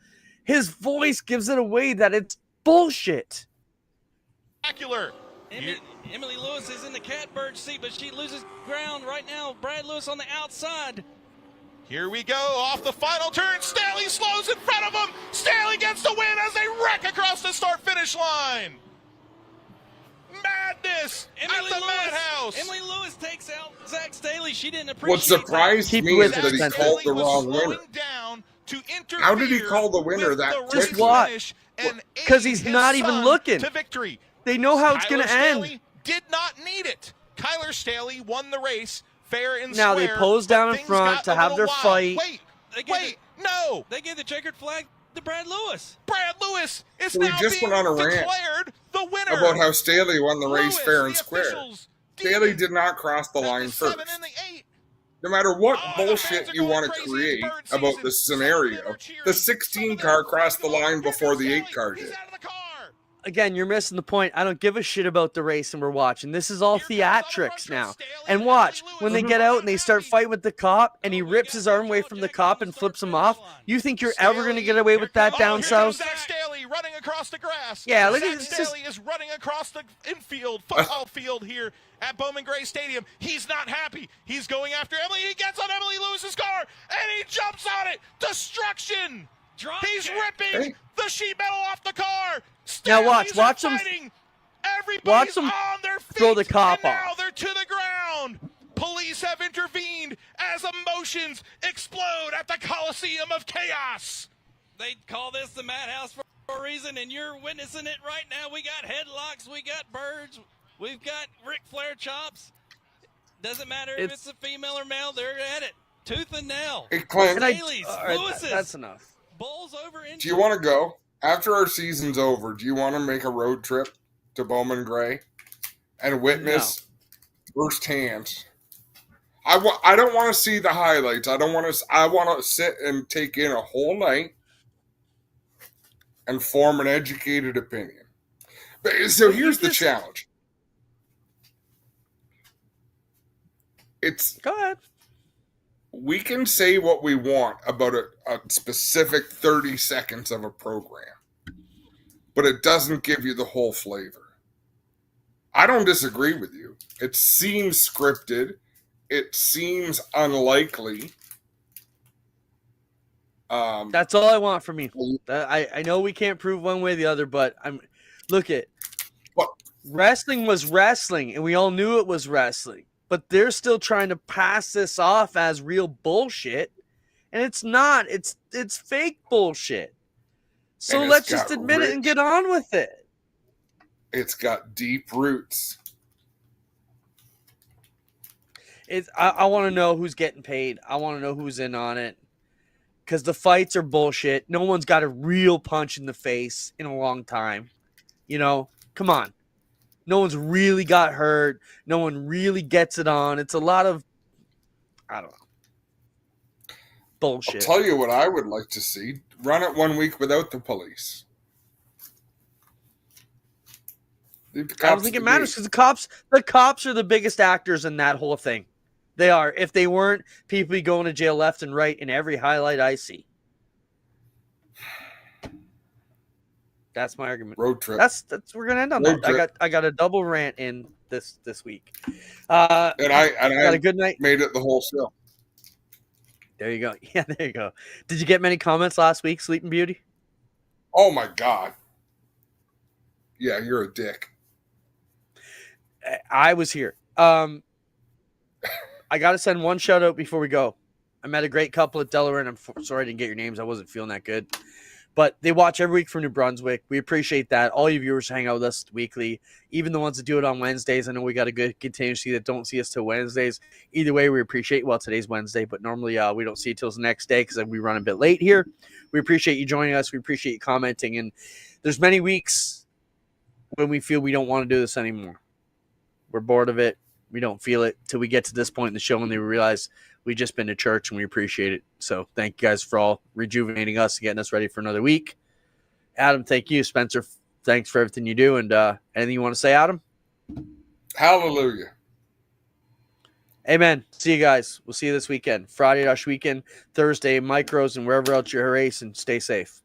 his voice gives it away that it's bullshit. Emily Lewis is in the catbird seat, but she loses ground right now. Brad Lewis on the outside. Here we go, off the final turn. Staley slows in front of him. Staley gets the win as they wreck across the start-finish line. Madness at the Madhouse. Emily Lewis takes out Zach Staley. She didn't appreciate What surprised me is that he called the wrong winner. How did he call the winner that quickly? Just watch. Because he's not even looking. To victory. They know how it's going to end. Staley did not need it. Kyler Staley won the race fair and now square. Now they pose down in front to have their fight. Wait, no. They gave the checkered flag to Brad Lewis. Brad Lewis is so now just being went on a declared the winner. About how Staley won the race fair and square. Staley did did not cross the line first. And the 8. No matter what bullshit you want to create about this scenario, the 16 car crossed the line before the 8 car did. Again, you're missing the point. I don't give a shit about the race and we're watching. This is all theatrics now. And watch, when they get out and they start fighting with the cop and he rips his arm away from the cop and flips him off, you think you're ever going to get away with that down south? Zach Staley running across the grass. Yeah, look at this. Zach Staley is running across the infield, football field here at Bowman Gray Stadium. He's not happy. He's going after Emily. He gets on Emily Lewis's car and he jumps on it. Destruction. He's ripping the sheet metal off the car. Now watch them. Everybody's on their feet. Throw the cop off. Now they're to the ground. Police have intervened as emotions explode at the Coliseum of Chaos. They call this the Madhouse for a reason, and you're witnessing it right now. We got headlocks, we got birds, we've got Ric Flair chops. Doesn't matter if it's a female or male, they're at it. Tooth and nail. Hey, Clint, Lewis's. That's enough. Bulls over into do you want to go? After our season's over, do you want to make a road trip to Bowman Gray and witness firsthand? I don't want to see the highlights. I want to sit and take in a whole night and form an educated opinion. But so here's the challenge. Go ahead. We can say what we want about a specific 30 seconds of a program, but it doesn't give you the whole flavor. I don't disagree with you. It seems scripted. It seems unlikely. That's all I want from you. I know we can't prove one way or the other, but wrestling was wrestling, and we all knew it was wrestling. But they're still trying to pass this off as real bullshit. And it's not. It's fake bullshit. So And let's it's just got admit it and get on with it. It's got deep roots. I want to know who's getting paid. I want to know who's in on it. Because the fights are bullshit. No one's got a real punch in the face in a long time. You know, come on. No one's really got hurt. No one really gets it on. It's a lot of, I don't know, bullshit. I'll tell you what I would like to see. Run it 1 week without the police. Leave the cops I don't think it matters because the cops are the biggest actors in that whole thing. They are. If they weren't, people be going to jail left and right in every highlight I see. That's my argument. Road trip. That's we're gonna end on Road that. trip. I got a double rant in this week. And I got a good night. Made it the whole show. There you go. Yeah, there you go. Did you get many comments last week, Sleeping Beauty? Oh my God. Yeah, you're a dick. I was here. I got to send one shout out before we go. I met a great couple at Delaware, and I'm sorry I didn't get your names. I wasn't feeling that good. But they watch every week from New Brunswick. We appreciate that. All you viewers hang out with us weekly, even the ones that do it on Wednesdays. I know we got a good contingency that don't see us till Wednesdays. Either way, we appreciate. Well, today's Wednesday, but normally we don't see it till the next day because we run a bit late here. We appreciate you joining us. We appreciate you commenting. And there's many weeks when we feel we don't want to do this anymore. We're bored of it. We don't feel it till we get to this point in the show and they realize we just been to church and we appreciate it. So thank you guys for all rejuvenating us and getting us ready for another week. Adam, thank you. Spencer, thanks for everything you do. And anything you want to say, Adam? Hallelujah. Amen. See you guys. We'll see you this weekend. Friday, Rush Weekend. Thursday, Micros, and wherever else you're racing. Stay safe.